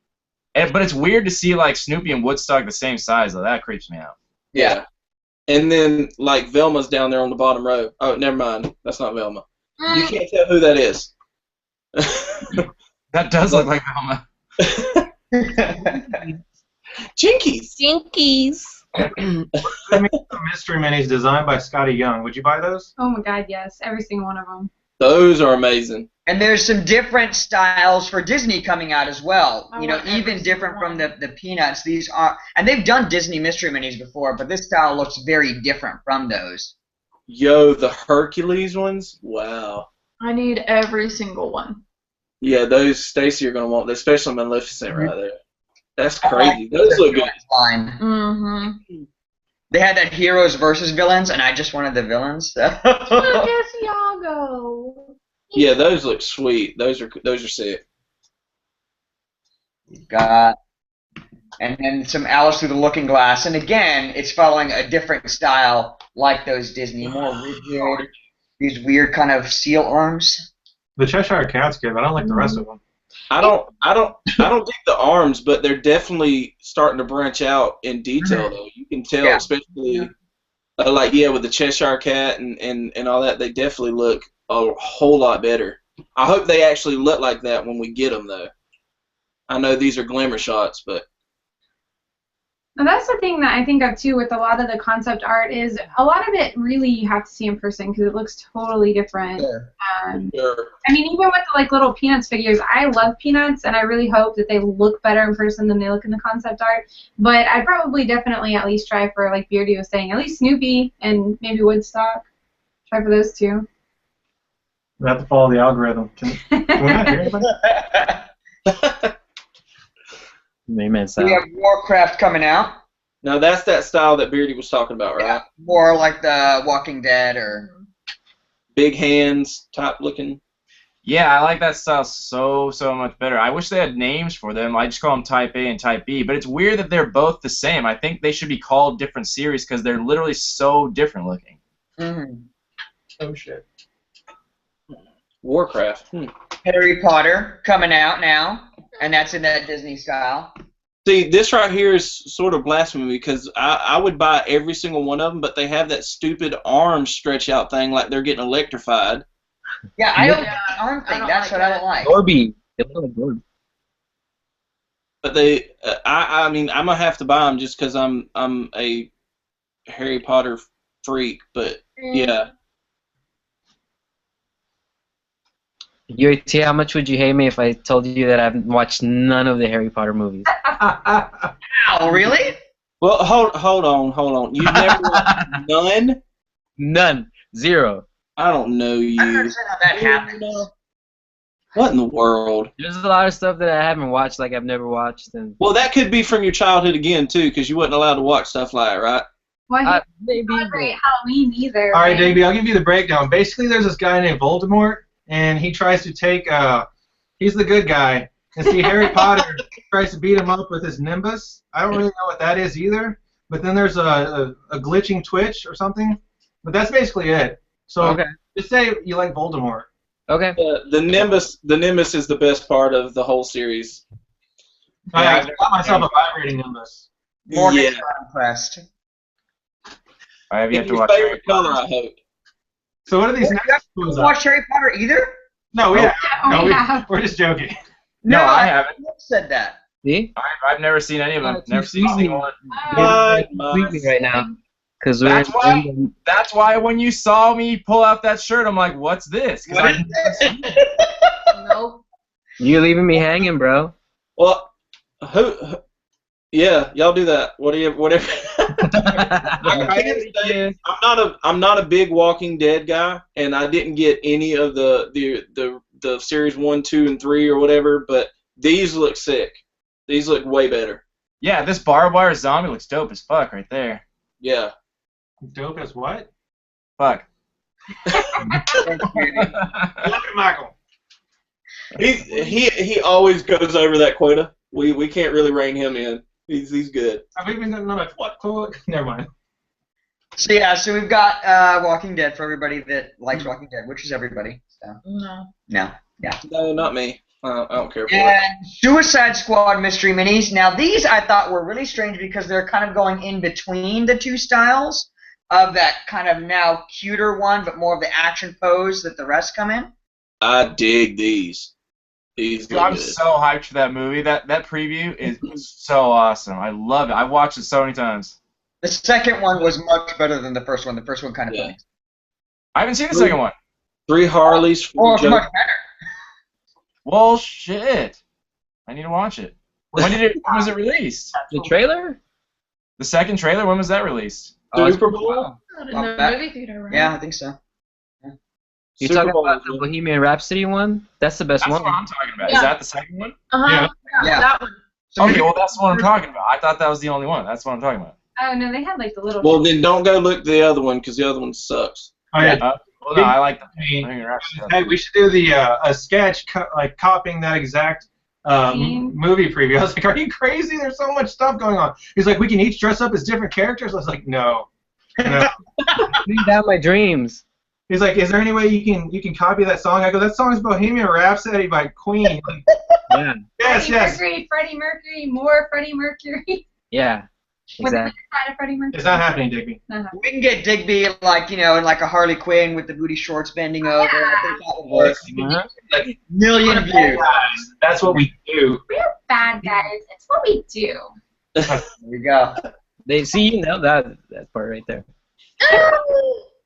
But it's weird to see like Snoopy and Woodstock the same size, though. That creeps me out. Yeah. And then like Velma's down there on the bottom row. Oh, never mind. That's not Velma. You can't tell who that is. That does look like Velma. Jinkies. Jinkies. Mystery minis designed by Scotty Young. Would you buy those? Oh my God, yes, every single one of them. Those are amazing. And there's some different styles for Disney coming out as well. I You know, want every even different single from one. the Peanuts. These are, and they've done Disney Mystery Minis before, but this style looks very different from those. Yo, the Hercules ones? Wow. I need every single one. Yeah, those Stacy are gonna want, especially Maleficent right there. That's I crazy. like Those the look good. villains line. Mm-hmm. They had that heroes versus villains, and I just wanted the villains. Look at Iago. Yeah, those look sweet. Those are sick. Got, and then some Alice Through the Looking Glass, and again, it's following a different style like those Disney, more rigid, these weird kind of seal arms. The Cheshire Cat's good, but I don't like the rest of them. I don't dig the arms, but they're definitely starting to branch out in detail though. You can tell, Yeah. especially like with the Cheshire Cat and all that. They definitely look a whole lot better. I hope they actually look like that when we get them though. I know these are glamour shots, but Now that's the thing that I think of too with a lot of the concept art is a lot of it really you have to see in person because it looks totally different. Sure. sure. I mean, even with the, like little Peanuts figures, I love Peanuts, and I really hope that they look better in person than they look in the concept art. But I'd probably definitely at least try for, like Beardy was saying, at least Snoopy and maybe Woodstock. Try for those two. We have to follow the algorithm. Can we not hear anybody? Amen. We have Warcraft coming out. Now that's that style that Beardy was talking about, right? Yeah, more like the Walking Dead or. Big hands, type looking. Yeah, I like that style so much better. I wish they had names for them. I just call them Type A and Type B. But it's weird that they're both the same. I think they should be called different series because they're literally so different looking. Mm-hmm. Oh shit. Warcraft. Harry Potter coming out now, and that's in that Disney style. See, this right here is sort of blasphemy because I would buy every single one of them, but they have that stupid arm stretch out thing like they're getting electrified. Yeah, I don't Yeah, like the arm I thing. don't That's like what I it. don't like. Orby. They look like Orby. But they, I mean, I'm gonna have to buy them just because I'm a Harry Potter freak. But yeah, UAT, how much would you hate me if I told you that I've watched none of the Harry Potter movies? Ow, really? well, hold on. You've never watched none? None. Zero. I don't know I'm you. not sure how that happens. What in the world? There's a lot of stuff that I haven't watched, like I've never watched. And Well, that could be from your childhood again too, because you wasn't allowed to watch stuff like that, right? Well, he maybe. didn't celebrate Halloween either. All right, right? Davey, I'll give you the breakdown. Basically, there's this guy named Voldemort, and he tries to take, he's the good guy. And see, Harry Potter tries to beat him up with his Nimbus. I don't really know what that is either. But then there's a glitching Twitch or something. But that's basically it. So Okay. just say you like Voldemort. Okay. The Nimbus is the best part of the whole series. I got myself a vibrating Nimbus. Morgan's Yeah. not impressed. I have yet It's to your watch favorite color, I hope. So what are these You next haven't ones? watched Harry Potter either? No, we Oh. haven't. Oh, No, yeah. we're just joking. No, I haven't. Nick said that. See? I've never seen any of them. Oh, Never too seen a sweet. single one. Completely right now. Because we're That's why. That's why when you saw me pull out that shirt, I'm like, "What's this?" 'Cause What I- is this? Nope. You're leaving me hanging, bro. Well, yeah, y'all do that. Whatever. I can't say I'm not a big Walking Dead guy, and I didn't get any of the series 1, 2, and 3 or whatever. But these look sick. These look way better. Yeah, this barbed wire zombie looks dope as fuck right there. Yeah. Dope as what? Fuck. Thanks, Judy. Look at Michael. He always goes over that quota. We can't really rein him in. He's good. I've even done another what? Never mind. So yeah, so we've got Walking Dead for everybody that likes Walking Dead, which is everybody. So No. no. No, not me. I don't care for it. And Suicide Squad Mystery Minis. Now these I thought were really strange because they're kind of going in between the two styles of that kind of now cuter one, but more of the action pose that the rest come in. I dig these. These Dude, look I'm good. so hyped for that movie. That preview is so awesome. I love it. I watched it so many times. The second one was much better than the first one. The first one kind of Yeah. funny. I haven't seen the second one. 3 Harleys for Or the Joker. much better. Well, shit. I need to watch it. When was it released? The trailer? The second trailer? When was that released? Super Bowl. Wow. Not in Not the bad. movie theater, right? Yeah, I think so. You Super talking Bowl about was the in- Bohemian Rhapsody one? That's the best That's one. what I'm talking about. Yeah. Is that the second one? Uh-huh. Yeah. That one. So Okay, maybe- well, that's what I'm talking about. I thought that was the only one. That's what I'm talking about. Oh no, they had like the little. Well, then don't go look the other one because the other one sucks. Oh yeah. Well, no, I like the I mean, Bohemian Rhapsody. hey, we should do the a sketch like copying that exact Scene. movie preview. I was like, are you crazy? There's so much stuff going on. He's like, we can each dress up as different characters. I was like, no. No. Bring down my dreams. He's like, is there any way you can copy that song? I go, that song is Bohemian Rhapsody by Queen. Like, Yeah. yes, yes. Freddie Mercury, more Freddie Mercury. Yeah. Was it Exactly. inside of Freddie Mercury? It's not happening, Digby. We can get Digby like in like a Harley Quinn with the booty shorts bending over. I think that would work. Uh-huh. Million views. That's what we do. We're bad guys. It's what we do. There you go. They see you know that part right there.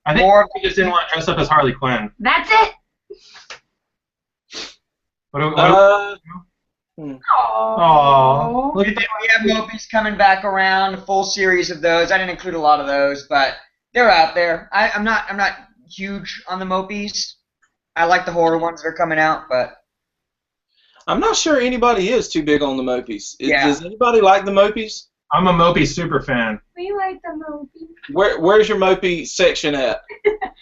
I think More- we just didn't want to dress up as Harley Quinn. That's it. What Uh, Aw, look at that. We have Mobies coming back around, a full series of those. I didn't include a lot of those, but they're out there. I'm not huge on the Mobies. I like the horror ones that are coming out, but I'm not sure anybody is too big on the Mopies. Yeah. Does anybody like the Mopies? I'm a Mopey super fan. We like the movie. Where's your Mopey section at?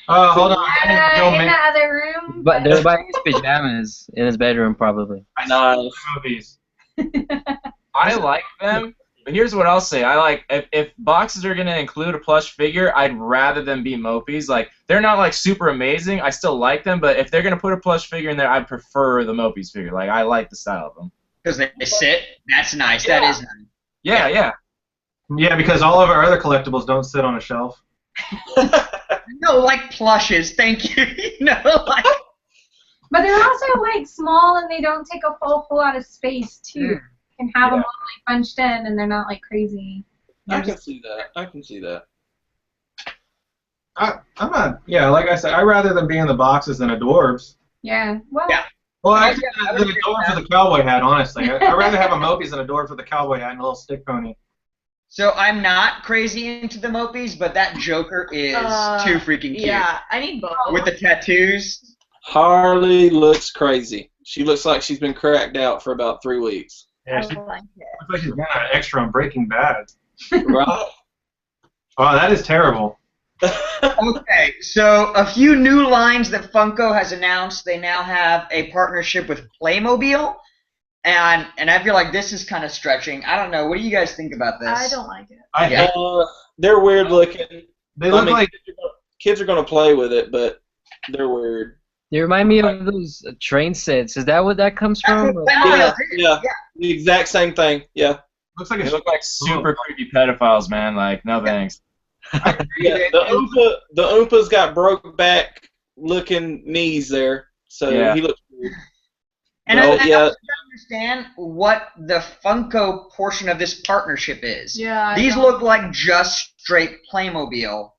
Hold on. Don't In make the other room. But they're by his pajamas in his bedroom, probably. Nice. movies. I like them, but here's what I'll say. I like if boxes are gonna include a plush figure, I'd rather them be Mopies. Like they're not like super amazing. I still like them, but if they're gonna put a plush figure in there, I'd prefer the Mopies figure. Like I like the style of them. because they sit, that's nice. That is nice. Yeah. Yeah, because all of our other collectibles don't sit on a shelf. No, like plushes. Thank you. Like But they're also like small and they don't take a whole lot of space too. You can have them all like bunched in and they're not like crazy. I can see that. I'm not. Yeah, like I said, I'd rather them be in the boxes than adorbs. Yeah. Well. Yeah. Well, I actually, would than agree with adorbs that. with a cowboy hat. Honestly, I'd rather have a Mopies than adorbs with a cowboy hat and a little stick pony. so, I'm not crazy into the Mopies, but that Joker is too freaking cute. Yeah, I need both. With the tattoos. Harley looks crazy. She looks like she's been cracked out for about 3 weeks. Yeah, I she like it. looks like she's got an extra on Breaking Bad. Right? Wow, that is terrible. Okay, so a few new lines that Funko has announced. They now have a partnership with Playmobil, and I feel like this is kind of stretching. I don't know. What do you guys think about this? I don't like it. I Yeah. They're weird looking. They look like kids are gonna play with it, but they're weird. They remind me of those train sets. Is that what that comes That's from? what Playmobil is. Yeah. The exact same thing. Yeah. looks like They a look like super creepy pedophiles, man. Like no thanks. Yeah. The Oompa's got broke back looking knees there, so Yeah. he looks weird. And Well, I yeah. don't understand what the Funko portion of this partnership is. Yeah. These look like just straight Playmobil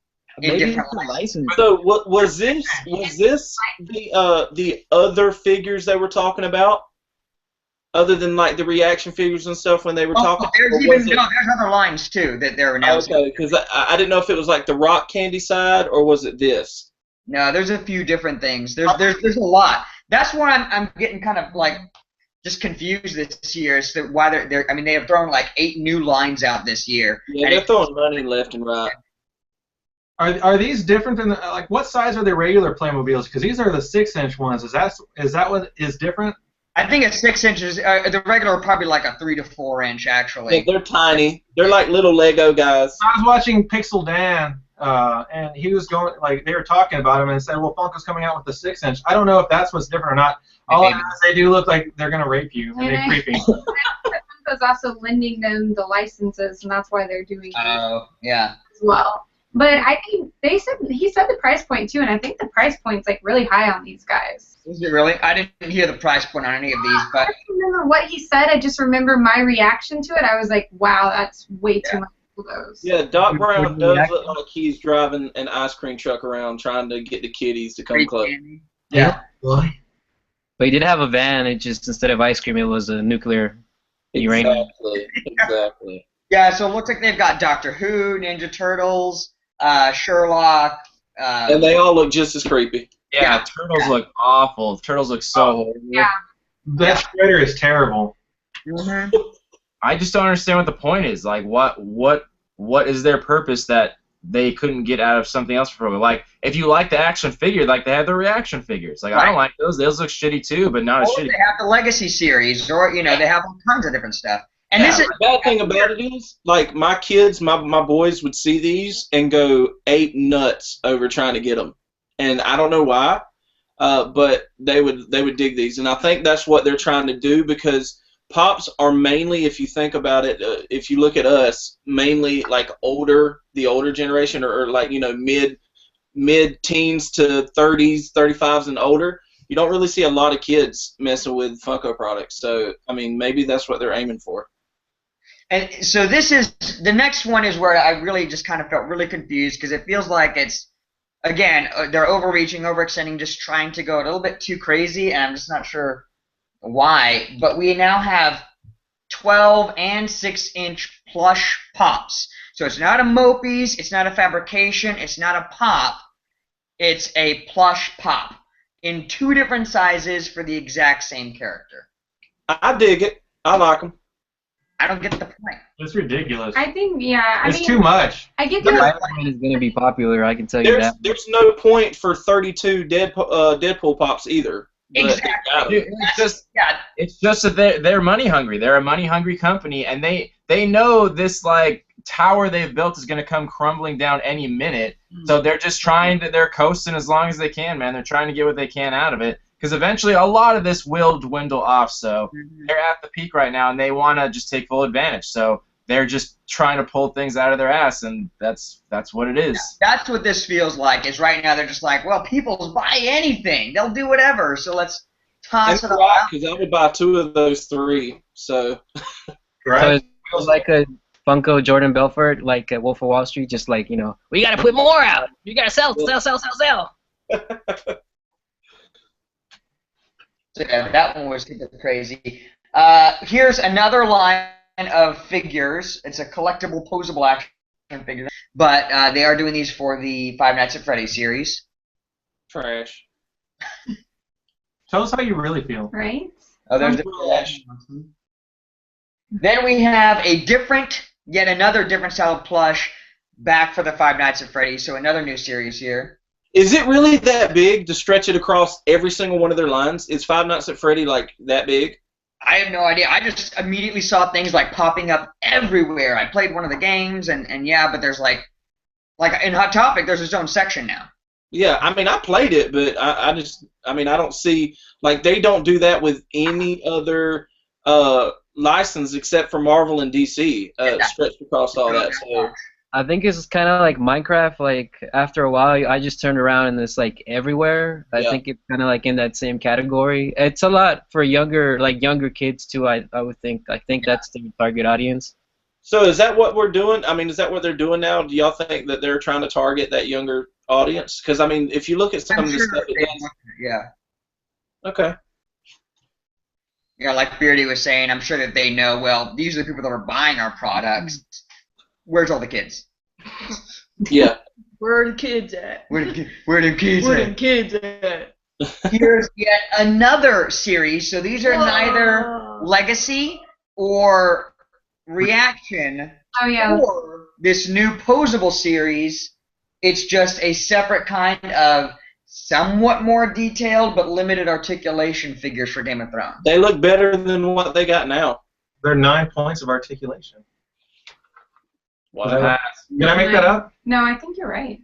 in Maybe different it's a lights. license. So what was this? Was this the other figures they were talking about, other than like the reaction figures and stuff when they were talking? There's or even was it- there's other lines too that they're announcing. Okay, because I didn't know if it was like the rock candy side or was it this? No, there's a few different things. There's a lot. That's why I'm getting kind of like just confused this year as to why they're. I mean, they have thrown like 8 new lines out this year. Yeah, And they're throwing money left and right. Are these different than like what size are the regular Playmobiles? Because these are the 6-inch ones. Is that what is different? I think it's 6 inches. The regular are probably like a 3 to 4 inch actually. Yeah, they're tiny. They're like little Lego guys. I was watching Pixel Dan, and he was going like they were talking about him and said, "Well, Funko's coming out with the 6-inch." I don't know if that's what's different or not. All I know is they do look like they're gonna rape you, and they're creepy. Funko's also lending them the licenses, and that's why they're doing it Oh, yeah. as well. But I think he said the price point too, and I think the price point's like really high on these guys. Is it really? I didn't hear the price point on any of these, I but don't remember what he said. I just remember my reaction to it. I was like, wow, that's way too much for those. Yeah, Doc Would Brown you does react- look like he's driving an ice cream truck around trying to get the kiddies to come free close. candy. Yeah. What? But he did have a van. It just instead of ice cream, it was a nuclear uranium. Exactly. Yeah, so it looks like they've got Doctor Who, Ninja Turtles, Sherlock. And they all look just as creepy. Yeah, turtles look awful. Turtles look so horrible. Yeah. That Shredder is terrible. Mhm. I just don't understand what the point is. Like, what is their purpose that they couldn't get out of something else for? Like, if you like the action figure, like they have the reaction figures. Like, I don't like those. Those look shitty too, but not as Or shitty. they have the Legacy series, or they have all kinds of different stuff. And this is The bad thing about it is, like, my kids, my boys would see these and go ape nuts over trying to get them, and I don't know why, but they would dig these, and I think that's what they're trying to do, because Pops are mainly, if you think about it, if you look at us, mainly like the older generation, or like, you know, mid-teens to 30s, 35s and older. You don't really see a lot of kids messing with Funko products. So, I mean, maybe that's what they're aiming for. And so this is the next one is where I really just kind of felt really confused, because it feels like it's, again, they're overreaching, overextending, just trying to go a little bit too crazy, and I'm just not sure why. But we now have 12 and 6-inch plush Pops. So it's not a Mopies, it's not a fabrication, it's not a pop, it's a plush Pop in 2 different sizes for the exact same character. I dig it. I like them. I don't get the point. It's ridiculous. I think, yeah. I It's mean, too much. I get Spider the. Man is going to be popular. I can tell you that. There's no point for 32 Deadpool Pops either. But Exactly. Dude, Yeah. it's just that they're money hungry. They're a money hungry company, and they know this like tower they've built is going to come crumbling down any minute. So they're just they're coasting as long as they can, man. They're trying to get what they can out of it, because eventually a lot of this will dwindle off. So they're at the peak right now, and they want to just take full advantage. So they're just trying to pull things out of their ass, and that's what it is. That's what this feels like. Is right now they're just like, well, people buy anything, they'll do whatever. So let's toss it all out. because I would buy 2 of those 3. So So Right? it feels like a Funko Jordan Belfort, like at Wolf of Wall Street, just like, you know, we got to put more out. You got to sell. So yeah, that one was crazy. Here's another line of figures. It's a collectible, posable action figure, but they are doing these for the Five Nights at Freddy's series. trash. Tell us how you really feel. Right? Oh, there's the Trash. Then we have yet another different style of plush back for the Five Nights at Freddy's. So another new series here. Is it really that big to stretch it across every single one of their lines? Is Five Nights at Freddy like that big? I have no idea. I just immediately saw things like popping up everywhere. I played one of the games, and yeah, but there's like in Hot Topic, there's its own section now. Yeah, I mean, I played it, but I don't see, like, they don't do that with any other license except for Marvel and DC, stretched across all that. So I think it's kind of like Minecraft. Like after a while, I just turned around and it's like everywhere. I think it's kind of like in that same category. It's a lot for younger kids too. I would think. I think that's the target audience. So is that what we're doing? I mean, is that what they're doing now? Do y'all think that they're trying to target that younger audience? Because I mean, if you look at some of the stuff, Yeah. Okay. Yeah, like Beardy was saying, I'm sure that they know, well, these are the people that are buying our products. Where's all the kids? Yeah. Where are the kids at? Where the kids Where are the at? kids at? Here's yet another series. So these are neither Whoa. Legacy or Reaction Oh, yeah. or this new posable series. It's just a separate kind of somewhat more detailed but limited articulation figures for Game of Thrones. They look better than what they got now. They're 9 points of articulation. Wow. Did I make that up? No, I think you're right.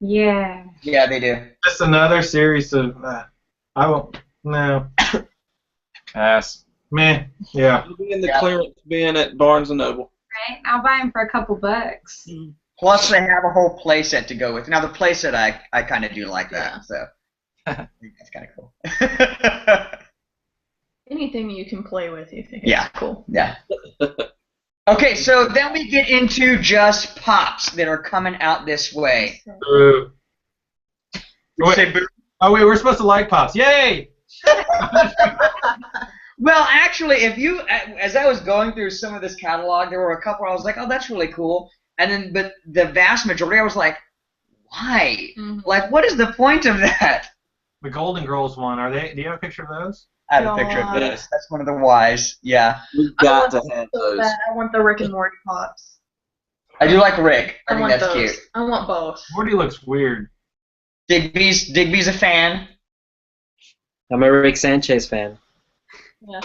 Yeah. Yeah, they do. Just another series of. I won't. No. Pass. Meh. Yeah. It'll be in the clearance bin at Barnes & Noble. Right? I'll buy them for a couple bucks. Plus, they have a whole playset to go with. Now, the playset, I kind of do like that, so I think that's kind of cool. Anything you can play with, you think? Yeah. It's cool. Yeah. Okay, so then we get into just pops that are coming out this way. Wait. Say boo. Oh wait, we're supposed to like pops. Yay! Well, actually, if you, as I was going through some of this catalog, there were a couple where I was like, oh, that's really cool. And then, but the vast majority, I was like, why? Mhm. Like, what is the point of that? The Golden Girls one. Are they? Do you have a picture of those? I have a picture of God. this. That's one of the whys. Yeah. We've I got want to have so those. bad. I want the Rick and Morty pops. I do like Rick. I I think want that's those. cute. I want both. Morty looks weird. Digby's a fan. I'm a Rick Sanchez fan. Yeah.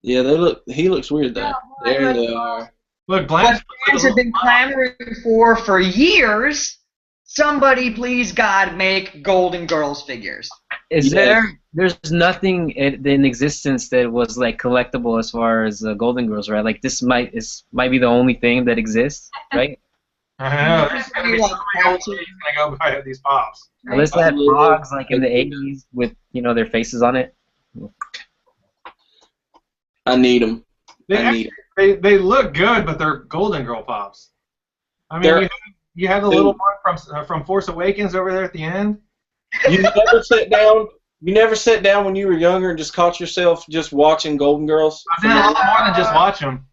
Yeah, they look. He looks weird though. Yeah, There I they like are. Look, What Blanche. fans have been clamoring for years. Somebody, please, God, make Golden Girls figures. Is Yes. there's nothing in existence that was like collectible as far as Golden Girls, right? Like this might be the only thing that exists, right? I know. There's gonna be so many old ladies gonna go buy these pops. Unless they had Absolutely. frogs like in the 80s with their faces on it. I need them. They, I need 'em. they look good, but they're Golden Girl pops. I mean, They're- you have the little one from Force Awakens over there at the end. You never sat down. You never sat down when you were younger and just caught yourself just watching Golden Girls. I did a lot more than just watch them.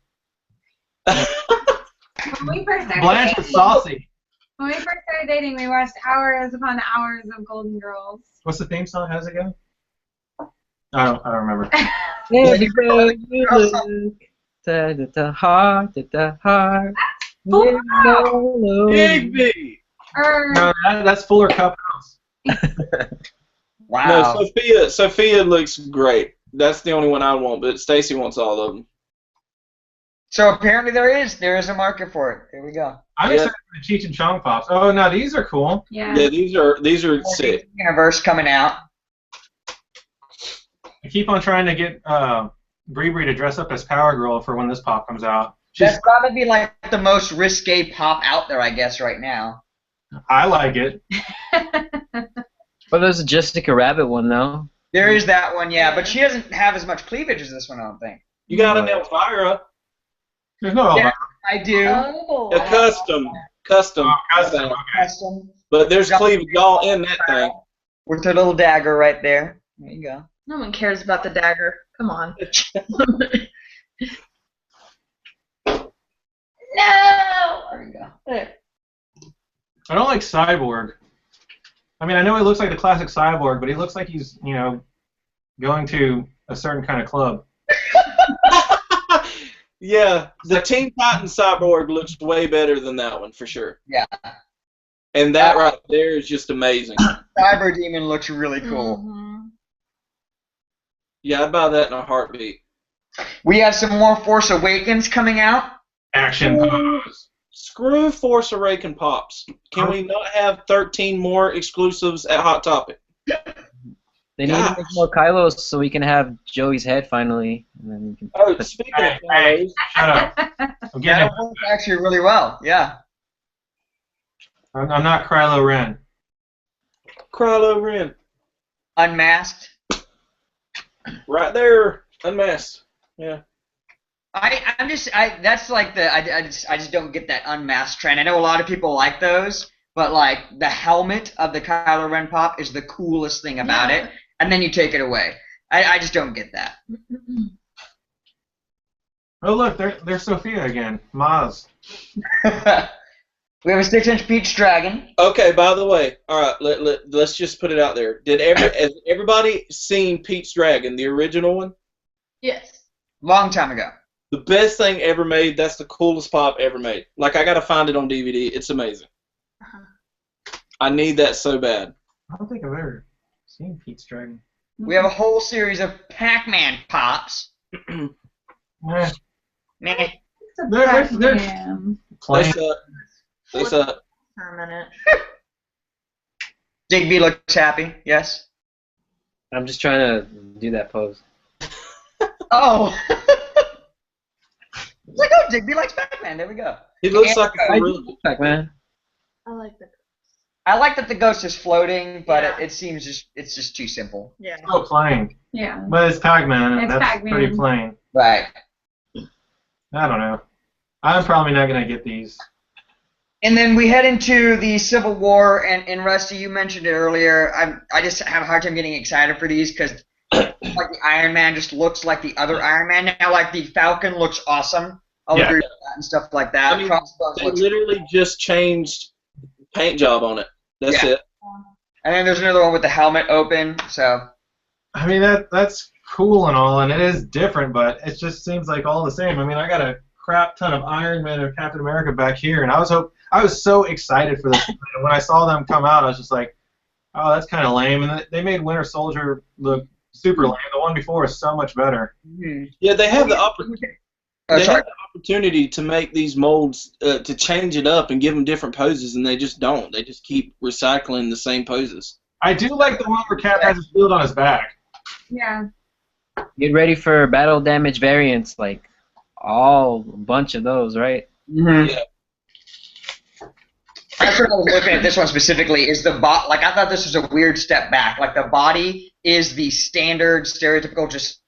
When we first started Blanche is dating, saucy. when we first started dating, we watched hours upon hours of Golden Girls. What's the theme song? How's it go? I don't remember. Everywhere you look, the heart, the heart. Digby. No, that's Fuller Cup House. Wow. No, Sophia looks great. That's the only one I want, but Stacy wants all of them. So apparently there is a market for it. There we go. I'm Yeah. excited for the Cheech and Chong pops. Oh, no, these are cool. Yeah. Yeah, these are sick. Universe coming out. I keep on trying to get Bree to dress up as Power Girl for when this pop comes out. She's, That's probably like the most risque pop out there, I guess, right now. I like it. Well, there's a Jessica Rabbit one though. There is that one, yeah, but she doesn't have as much cleavage as this one, I don't think. You got an Elvira, There's no Yeah. I do. Oh. a custom, custom. Okay. Custom. but there's cleavage all in that thing. With her little dagger right there. There you go. No one cares about the dagger. Come on. No! There you go. There. I don't like Cyborg. I mean, I know he looks like the classic Cyborg, but he looks like he's, going to a certain kind of club. Yeah, the Teen Titans Cyborg looks way better than that one for sure. Yeah. And that right there is just amazing. Cyber Demon looks really cool. Mhm. Yeah, I'd buy that in a heartbeat. We have some more Force Awakens coming out. Action pose. Screw Force Awakens pops. Can we not have 13 more exclusives at Hot Topic? They need to make more Kylos so we can have Joey's head finally. And then we can Oh, speaking of Hey, those, shut up. I'm getting That works actually really well. Yeah. I'm not Krylo Ren. Kylo Ren, Unmasked. right there, unmasked. Yeah. That's like I just don't get that unmasked trend. I know a lot of people like those, but like the helmet of the Kylo Ren pop is the coolest thing about Yeah. it, and then you take it away. I just don't get that. Oh, look, there's Sophia again. Maz. We have a 6-inch Peach Dragon. Okay. By the way, all right. Let's just put it out there. Has everybody seen Pete's Dragon, the original one? Yes. Long time ago. The best thing ever made. That's the coolest pop ever made. Like, I gotta find it on DVD. It's amazing. Uh-huh. I need that so bad. I don't think I've ever seen Pete's Dragon. We have a whole series of Pac-Man pops. Eh, Meh. It's a They're Pac-Man. plain. That's up. For a minute. Digby looks happy. Yes. I'm just trying to do that pose. Oh. It's like, oh, Digby likes Pac-Man. There we go. He looks like I a do real. look like, man. I like the. I like that the ghost is floating, but Yeah. it seems it's just too simple. Yeah. So plain. Yeah. But it's Pac-Man, and It's that's Pac-Man. pretty plain. Right. I don't know. I'm probably not going to get these. And then we head into the Civil War, and Rusty, you mentioned it earlier. I just have a hard time getting excited for these because like the Iron Man just looks like the other Iron Man now. Like the Falcon looks awesome. I'll agree with that and stuff like that. I mean, Crossbones they looks literally just changed paint job on it. That's it. And then there's another one with the helmet open. So I mean that's cool and all, and it is different, but it just seems like all the same. I mean, I got a crap ton of Iron Man or Captain America back here, and I was so excited for this. And when I saw them come out, I was just like, oh, that's kind of lame. And they made Winter Soldier look super lame. The one before is so much better. Yeah, they have the opportunity to make these molds to change it up and give them different poses, and they just don't. They just keep recycling the same poses. I do like the one where Cap has his shield on his back. Yeah. Get ready for battle damage variants, like a bunch of those, right? Yeah. That's what I was looking at this one specifically. Is the like I thought this was a weird step back. Like the body is the standard, stereotypical, just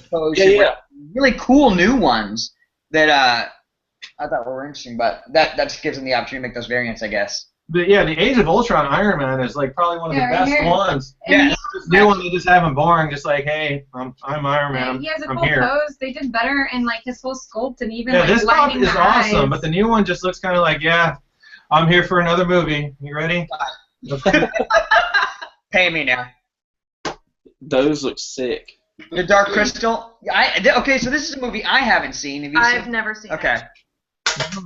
pose. Yeah. Really cool new ones that I thought were interesting, but that just gives them the opportunity to make those variants, I guess. But yeah, the Age of Ultron Iron Man is like probably one of the best ones. Yeah. This new one they just have him boring, just like, hey, I'm Iron Man. He has a I'm cool here. pose. They did better in like his whole sculpt and even Yeah, like this pop lighting is the awesome, eyes. but the new one just looks kind of like, yeah, I'm here for another movie. You ready? Pay me now. Those look sick. The Dark Crystal. Okay, so this is a movie I haven't seen. Have you I've seen? never seen Okay. it.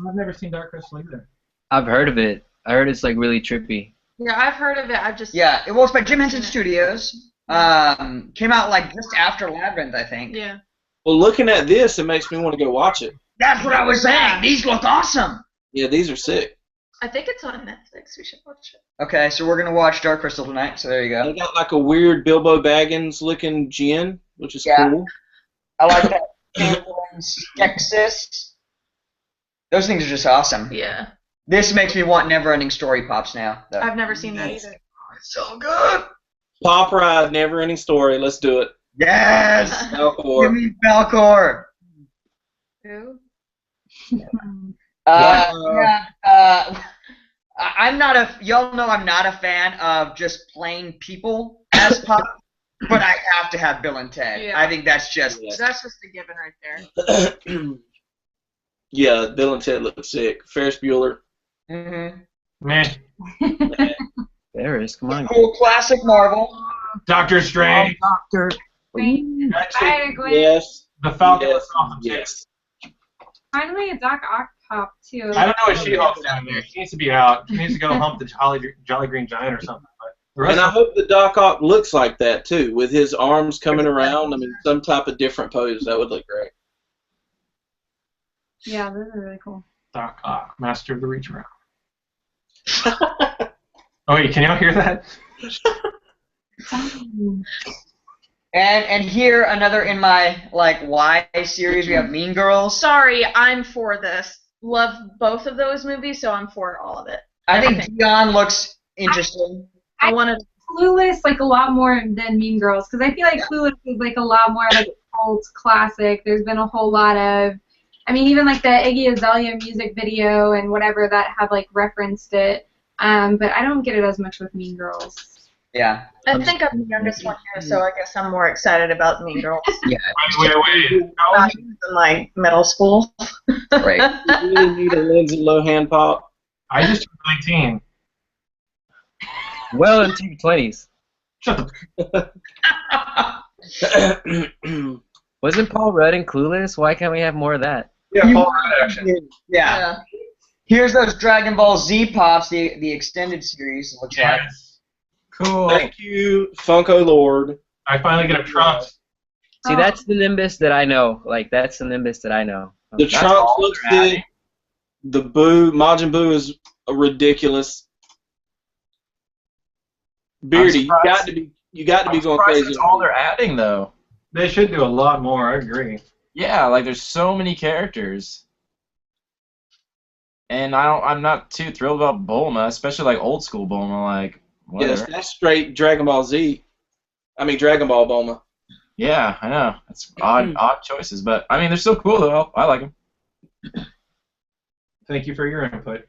I've never seen Dark Crystal either. I've heard of it. I heard it's like really trippy. Yeah, I've heard of it. I've just Yeah, it was by Jim Henson Studios. Came out like just after Labyrinth, I think. Yeah. Well, looking at this, it makes me want to go watch it. That's what I was saying. These look awesome. Yeah, these are sick. I think it's on Netflix. We should watch it. Okay, so we're gonna watch Dark Crystal tonight. So there you They go. got like a weird Bilbo Baggins looking gin, which is Yeah. cool. I like that. Penguins, Texas. Those things are just awesome. Yeah. This makes me want Never-Ending Story pops now. Though. I've never seen that either. It's so good. Pop Ride, Never Ending Story. Let's do it. Yes. Falcor. Give me Falcor. Who? I'm not a. Y'all know I'm not a fan of just plain people as pop, but I have to have Bill and Ted. Yeah. I think that's just. That's just a given right there. Yeah, Bill and Ted look sick. Ferris Bueller. Man, Ferris, come on. Cool classic Marvel. Doctor Strange. Doctor. Spider Gwen. Yes. The Falcon Yes. was awesome too. Yes. Finally, a Doc Ock pop too. I don't know what She-Hulk's doing there. She needs to be out. She needs to go hump the Jolly Green Giant or something. But the rest And I of hope the Doc Ock looks like that too, with his arms coming around. I mean, some type of different pose. That would look great. Yeah, those are really cool. Doc Ock, Master of the Reach Around. Oh wait, can y'all hear that? And here another in my like Y series. We have Mean Girls. Sorry, I'm for this. Love both of those movies, so I'm for all of it. I think Everything. Dion looks interesting. I want to. Clueless like a lot more than Mean Girls because I feel like Clueless is like a lot more like cult classic. There's been a whole lot of, I mean, even like the Iggy Azalea music video and whatever that have like referenced it. But I don't get it as much with Mean Girls. Yeah. I think I'm the youngest one here, so I guess I'm more excited about Mean Girls. Yeah. Wait. How I old was in like middle school. Right. You really need a Lindsay Lohan pop. I just turned 19. Well into your 20s. Shut the. Wasn't Paul Rudd in Clueless? Why can't we have more of that? Yeah, Paul Rudd action. Yeah. Here's those Dragon Ball Z pops, the extended series. It looks like. Yes. Cool. Thank you, Funko Lord. I finally get a Trunks. See, that's the Nimbus that I know. Like, that's the Nimbus that I know. The That's Trunks all looks they're sick. The Boo, Majin Buu is ridiculous. Beardy, you surprised- got to be I'm going surprised crazy. that's all they're adding, though. They should do a lot more. I agree. Yeah, like there's so many characters, and I'm not too thrilled about Bulma, especially like old school Bulma. Like, whatever. Yes, that's straight Dragon Ball Z. I mean Dragon Ball Bulma. Yeah, I know. It's odd choices, but I mean they're still cool though. I like them. Thank you for your input.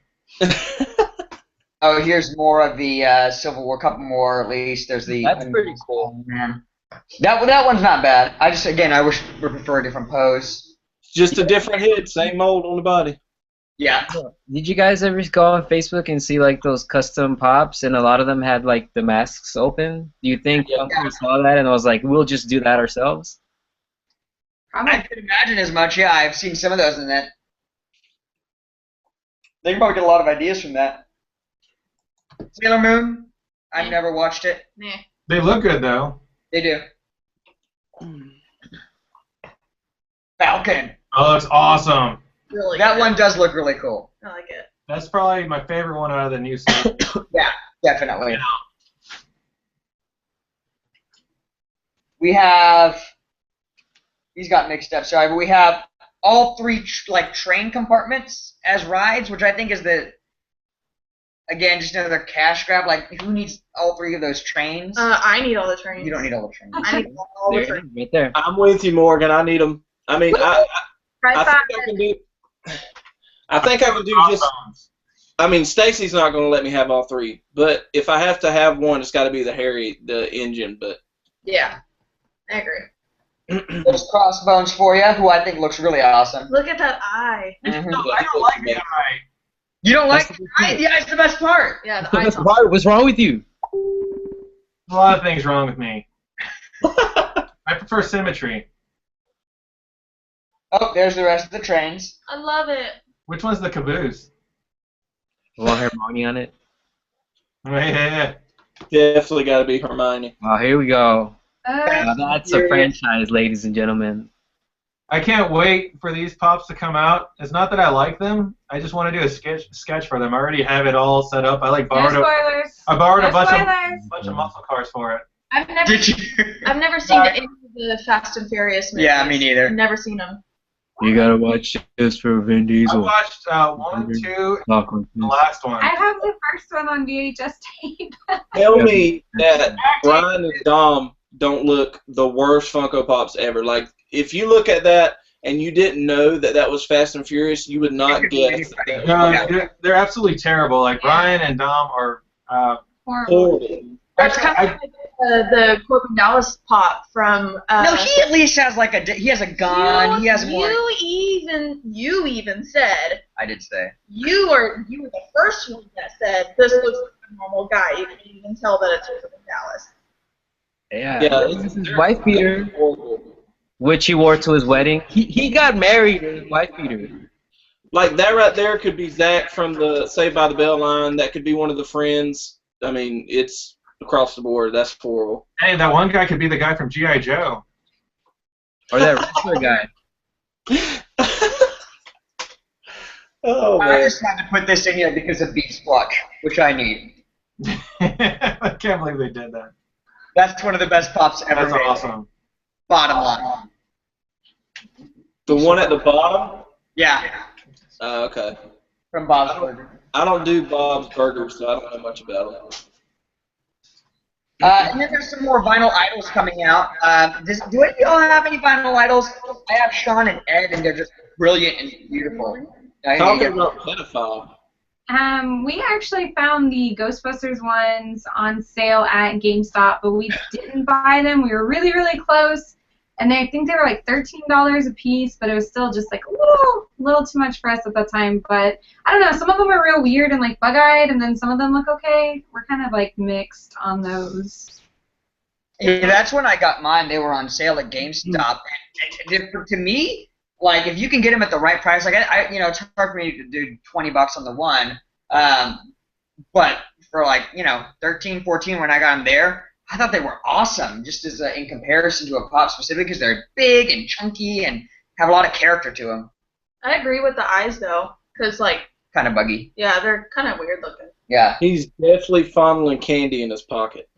Oh, here's more of the Civil War. A couple more at least. There's the. That's pretty cool. Man. That one's not bad. I wish we prefer a different pose. Just a different head, same mold on the body. Yeah. Did you guys ever go on Facebook and see like those custom pops, and a lot of them had like the masks open? Do you think Funko saw that and was like, we'll just do that ourselves? I can imagine as much. Yeah, I've seen some of those in that. They can probably get a lot of ideas from that. Sailor Moon. I've never watched it. Nah. They look good though. They do. Falcon. Oh, that's awesome. Really That good. one does look really cool. I like it. That's probably my favorite one out of the new set. Yeah, definitely. We have. These got mixed up. Sorry, but we have all three train compartments as rides, which I think is again just another cash grab. Like, who needs all three of those trains? I need all the trains. You don't need all the trains. I need all the There, trains. right there. I'm with you, Morgan. I need them. I mean, I Right think back. I can do. I think I can do just. I mean, Stacy's not going to let me have all three, but if I have to have one, it's got to be the engine. But Yeah, I agree. There's Crossbones for you, who I think looks really awesome. Look at that eye. Mhm. No, I don't like the eye. You don't like That's the eye? The eye's the best part. Yeah, the eye's on. What's wrong with you? There's a lot of things wrong with me. I prefer symmetry. Oh, there's the rest of the trains. I love it. Which one's the caboose? Want Hermione on it? Yeah. definitely got to be Hermione. Oh, here we go. Now that's a Serious. franchise, ladies and gentlemen. I can't wait for these pops to come out. It's not that I like them. I just want to do a sketch for them. I already have it all set up. I No borrowed spoilers. I borrowed No a bunch spoilers. of muscle cars for it. I've never, Did you? I've never seen any of the Fast and Furious movies. Yeah, me neither. I've never seen them. You gotta watch this for Vin I Diesel. watched 1, 2, Talk like the this. last one. I have the first one on VHS tape. Tell me that Brian and Dom don't look the worst Funko Pops ever. Like, if you look at that and you didn't know that that was Fast and Furious, you would not guess. that No, that was they're absolutely terrible. Like Brian and Dom are. Horrible. horrible. That's kind of like the Corbin Dallas pop from. No, he at least has he has a gun. He has more. You even said I did say. you were the first one that said this looks like a normal guy. You can even tell that it's Corbin Dallas. Yeah, Yeah, this is his wife beater, horrible. which he wore to his wedding. He got married in his wife beater. Like, that right there could be Zach from the Saved by the Bell line. That could be one of the friends. I mean, it's across the board. That's horrible. Hey, that one guy could be the guy from G.I. Joe. Or that wrestler guy. Oh, I man. just had to put this in here because of Beast Splotch, which I need. I can't believe they did that. That's one of the best pops ever That's made. awesome. Bottom line. The one at the bottom? Yeah, Okay. from Bob's Burger. I don't do Bob's Burgers, so I don't know much about them. And then there's some more vinyl idols coming out. Do any of y'all have any vinyl idols? I have Sean and Ed, and they're just brilliant and beautiful. Talking about pedophile. We actually found the Ghostbusters ones on sale at GameStop, but we didn't buy them. We were really, really close, and I think they were like $13 a piece, but it was still just like a little too much for us at that time. But I don't know, some of them are real weird and like bug-eyed, and then some of them look okay. We're kind of like mixed on those. Yeah, that's when I got mine. They were on sale at GameStop. And to me, like, if you can get them at the right price, like it's hard for me to do $20 on the one, but for like 13, 14 when I got them there, I thought they were awesome. Just as in comparison to a pop specific, because they're big and chunky and have a lot of character to them. I agree with the eyes though, because Kind of buggy. yeah, they're kind of weird looking. Yeah. He's definitely fondling candy in his pocket.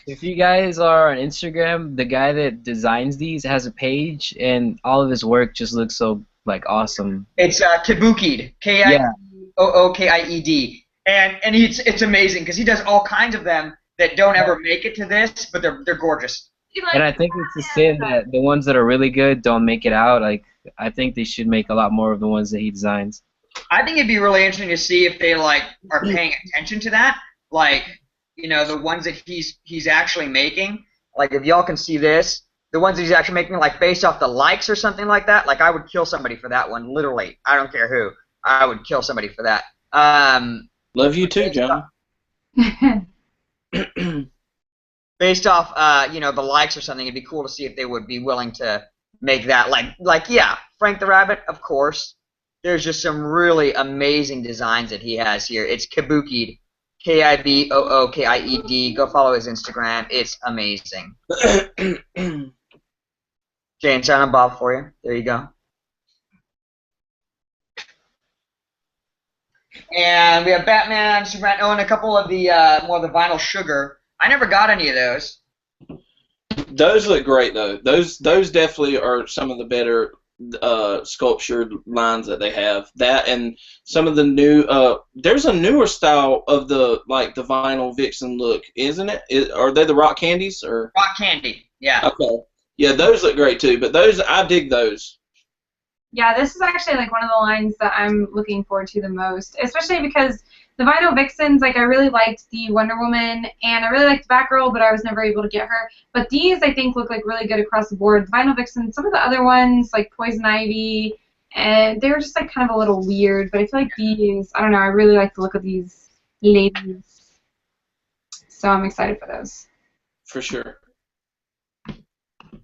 If you guys are on Instagram, the guy that designs these has a page, and all of his work just looks so like awesome. It's Kibukied, K-I-O-O-K-I-E-D, and it's amazing because he does all kinds of them that don't ever make it to this, but they're gorgeous. And I think it's a sin that the ones that are really good don't make it out. Like, I think they should make a lot more of the ones that he designs. I think it'd be really interesting to see if they like are paying attention to that, like the ones that he's actually making. Like if y'all can see this, the ones that he's actually making, like based off the likes or something like that. Like I would kill somebody for that one, literally. I don't care who. I would kill somebody for that. Love you too, John. Based off the likes or something, it'd be cool to see if they would be willing to make that yeah, Frank the Rabbit, of course. There's just some really amazing designs that he has here. It's Kabukied, Kibookied. Go follow his Instagram. It's amazing. Jane, Silent Bob for you. There you go. And we have Batman, Superman, and a couple of the more of the vinyl sugar. I never got any of those. Those look great though. Those definitely are some of the better sculptured lines that they have. That and some of the new there's a newer style of the vinyl Vixen look, isn't it? Are they the rock candies or rock candy? Yeah. Okay. Yeah, those look great too. But those, I dig those. Yeah, this is actually like one of the lines that I'm looking forward to the most, especially because the vinyl Vixens, like I really liked the Wonder Woman and I really liked Batgirl, but I was never able to get her. But these I think look like really good across the board. The vinyl Vixens, some of the other ones like Poison Ivy, and they were just like kind of a little weird. But I feel like these, I don't know, I really like the look of these ladies, so I'm excited for those. For sure.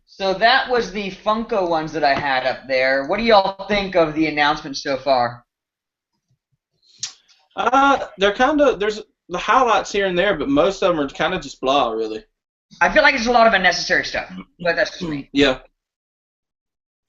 So that was the Funko ones that I had up there. What do y'all think of the announcements so far? They're kind of, there's the highlights here and there, but most of them are kind of just blah, really. I feel like it's a lot of unnecessary stuff, but that's just me. Yeah.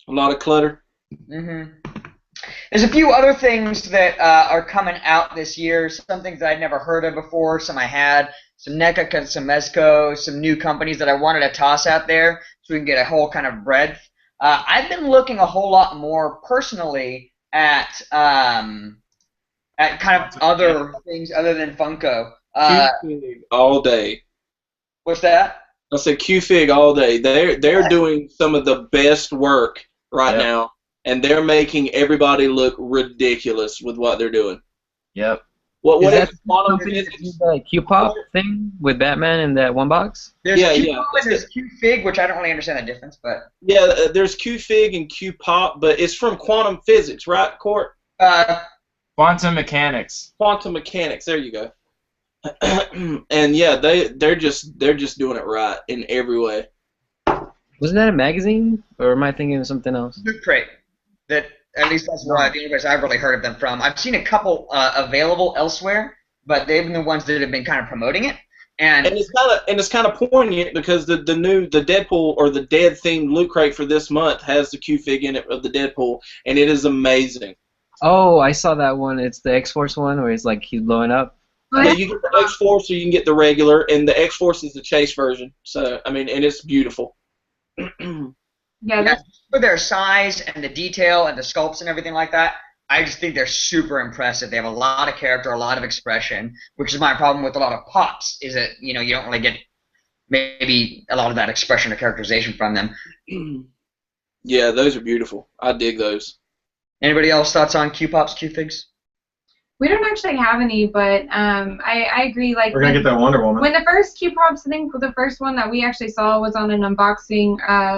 A lot of clutter. There's a few other things that are coming out this year. Some things that I'd never heard of before. Some I had. Some NECA, some Mezco, some new companies that I wanted to toss out there so we can get a whole kind of breadth. I've been looking a whole lot more personally at kind of other things other than Funko. Q-Fig all day. What's that? I said Q-Fig all day. They're doing some of the best work right now, and they're making everybody look ridiculous with what they're doing. Yep. What is is that quantum physics? The Q-Pop thing with Batman in that one box? There's Q-Pop and there's Q-Fig, which I don't really understand the difference, but yeah, there's Q-Fig and Q-Pop, but it's from quantum physics, right, Court? Quantum mechanics. Quantum mechanics. There you go. And yeah, they're just doing it right in every way. Wasn't that a magazine, or am I thinking of something else? Loot Crate. That at least that's one of the universe I've really heard of them from. I've seen a couple available elsewhere, but they've been the ones that have been kind of promoting it. And it's kind of poignant because the Deadpool or the Dead themed Loot Crate for this month has the Q-Fig in it of the Deadpool, and it is amazing. Oh, I saw that one. It's the X-Force one where it's like he's blowing up. Yeah, you get the X-Force or you can get the regular, and the X-Force is the chase version. So I mean, and it's beautiful. Yeah, for their size and the detail and the sculpts and everything like that, I just think they're super impressive. They have a lot of character, a lot of expression, which is my problem with a lot of pops, is that, you don't really get maybe a lot of that expression or characterization from them. Yeah, those are beautiful. I dig those. Anybody else thoughts on Q-Pops, Q-Figs? we don't actually have any, but I agree. Like we're gonna get that Wonder Woman. When the first Q-Pops, I think the first one that we actually saw was on an unboxing,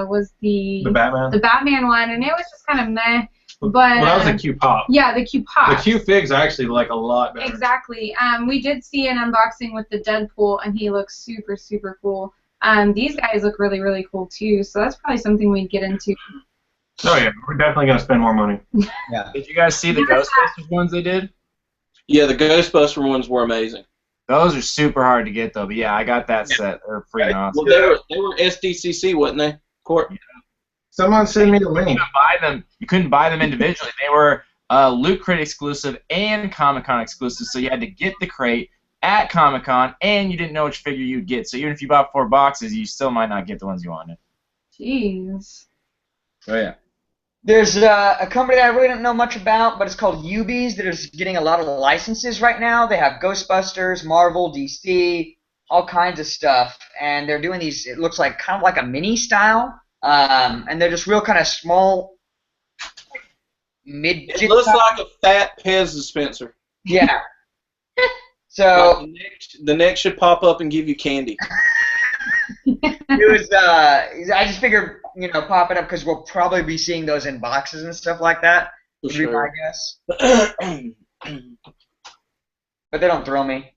was the Batman. The Batman one, and it was just kind of meh. But well, that was a Q-Pop. Yeah, the Q-Pop. The Q-Figs I actually like a lot better. Exactly. We did see an unboxing with the Deadpool, and he looks super, super cool. These guys look really, really cool too. So that's probably something we'd get into. Oh yeah, we're definitely gonna spend more money. Yeah. Did you guys see the Ghostbusters ones they did? Yeah, the Ghostbuster ones were amazing. Those are super hard to get though, but yeah, I got that set. They're freaking awesome. Well, they were SDCC, wasn't they, Court? Yeah. Someone send me the link. You couldn't buy them individually. They were Loot Crate exclusive and Comic-Con exclusive, so you had to get the crate at Comic-Con, and you didn't know which figure you'd get. So even if you bought 4 boxes, you still might not get the ones you wanted. Jeez. Oh yeah. There's a company that I really don't know much about, but it's called Ubies that is getting a lot of licenses right now. They have Ghostbusters, Marvel, DC, all kinds of stuff, and they're doing these. It looks like kind of like a mini style, and they're just real kind of small, midget. It looks like a fat Pez dispenser. Yeah. Like So the neck should pop up and give you candy. it was. I just figured, pop it up because we'll probably be seeing those in boxes and stuff like that. For Would be my sure. guess. But they don't thrill me.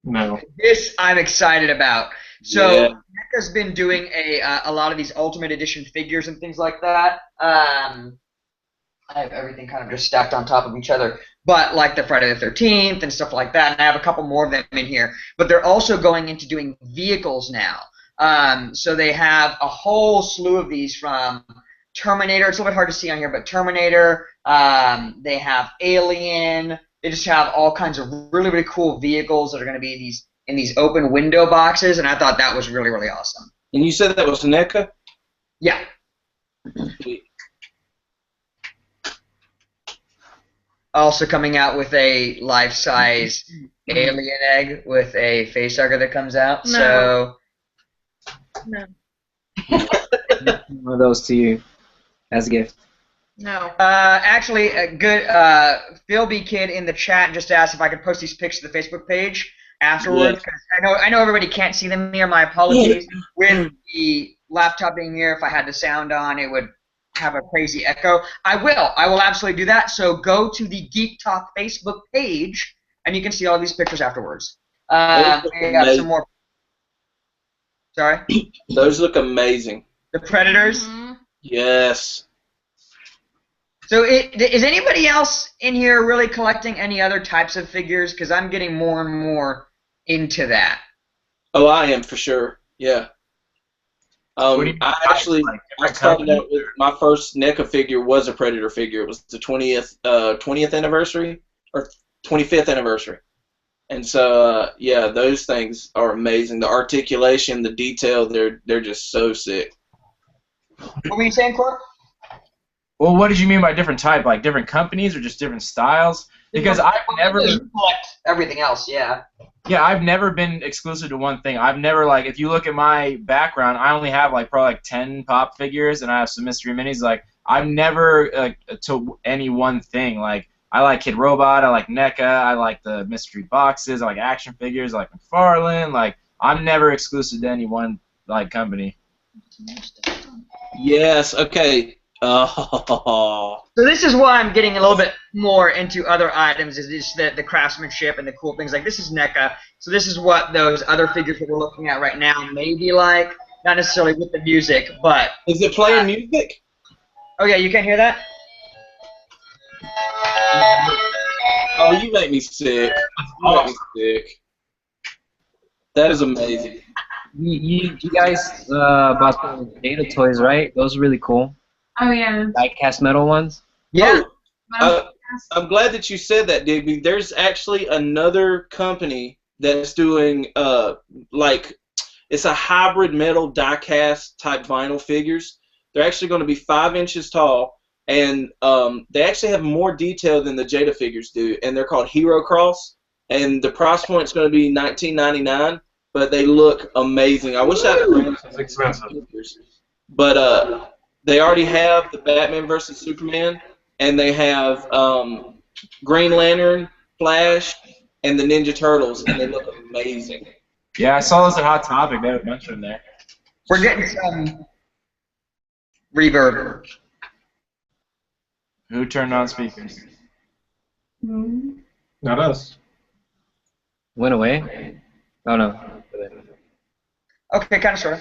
No. This I'm excited about. So Yeah. NECA's been doing a lot of these Ultimate Edition figures and things like that. I have everything kind of just stacked on top of each other. But like the Friday the 13th and stuff like that, and I have a couple more of them in here. But they're also going into doing vehicles now. So they have a whole slew of these from Terminator. It's a little bit hard to see on here, but Terminator. They have Alien. They just have all kinds of really, really cool vehicles that are going to be in these open window boxes, and I thought that was really, really awesome. And you said that was NECA? Yeah. Also coming out with a life-size alien egg with a facehugger that comes out. No. So No. One of those to you as a gift. No. actually, a good Phil B. Kid in the chat just asked if I could post these pics to the Facebook page afterwards. 'Cause I know everybody can't see them here. My apologies. With the laptop being here, if I had the sound on, it would have a crazy echo. I will absolutely do that. So go to the Geek Talk Facebook page, and you can see all these pictures afterwards. We got some more. Sorry. Those look amazing. The Predators. Mhm. Yes. So is anybody else in here really collecting any other types of figures? Because I'm getting more and more into that. Oh, I am for sure. Yeah. What do you mean I by, actually like, I different started companies? out with my first NECA figure was a Predator figure. It was the 20th anniversary or 25th anniversary. And so yeah, those things are amazing. The articulation, the detail, they're just so sick. What were you saying, Clark? Well, what did you mean by different type? Like different companies or just different styles? Because I've never, You collect everything else, yeah. yeah, I've never been exclusive to one thing. I've never, like, if you look at my background, I only have like probably like 10 pop figures, and I have some mystery minis. Like, I've never to any one thing. Like, I like Kid Robot, I like NECA, I like the mystery boxes, I like action figures, I like McFarlane. Like, I'm never exclusive to any one like company. Yes. Okay. Oh. So this is why I'm getting a little bit more into other items, is just the craftsmanship and the cool things. Like, this is NECA, so this is what those other figures that we're looking at right now may be like. Not necessarily with the music, but... Is it playing music? Oh yeah, you can't hear that? Oh, you make me sick. You make me sick. That is amazing. You guys bought the data toys, right? Those are really cool. Oh yeah. Die-cast metal ones. Yeah. I'm glad that you said that, Digby. There's actually another company that's doing like, it's a hybrid metal die-cast type vinyl figures. They're actually going to be 5 inches tall, and they actually have more detail than the Jada figures do, and they're called Hero Cross, and the price point's going to be $19.99, but they look amazing. I wish I had a It's expensive. figures, but they already have the Batman vs. Superman, and they have Green Lantern, Flash, and the Ninja Turtles, and they look amazing. Yeah, I saw those at Hot Topic. They had a bunch of them there. We're getting some reverb. Who turned on speakers? Mhm. Not us. Went away? Oh no. Okay, kind of sort of.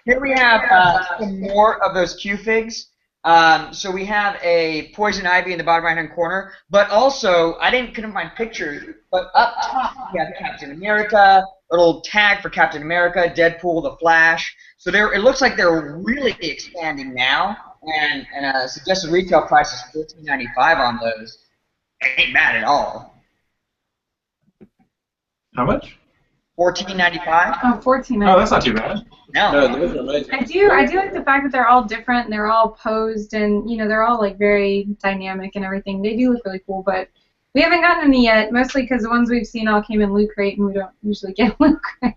Here we have some more of those Q figs. So we have a Poison Ivy in the bottom right-hand corner, but also, I couldn't find pictures, but up top we have Captain America, a little tag for Captain America, Deadpool, the Flash. So it looks like they're really expanding now, and suggested retail price is $14.95 on those. Ain't bad at all. How much? $14.95? Oh, 14. Oh, that's not too bad. No, No. those are amazing. I do like the fact that they're all different and they're all posed and they're all like very dynamic and everything. They do look really cool, but we haven't gotten any yet, mostly because the ones we've seen all came in Loot Crate and we don't usually get Loot Crate.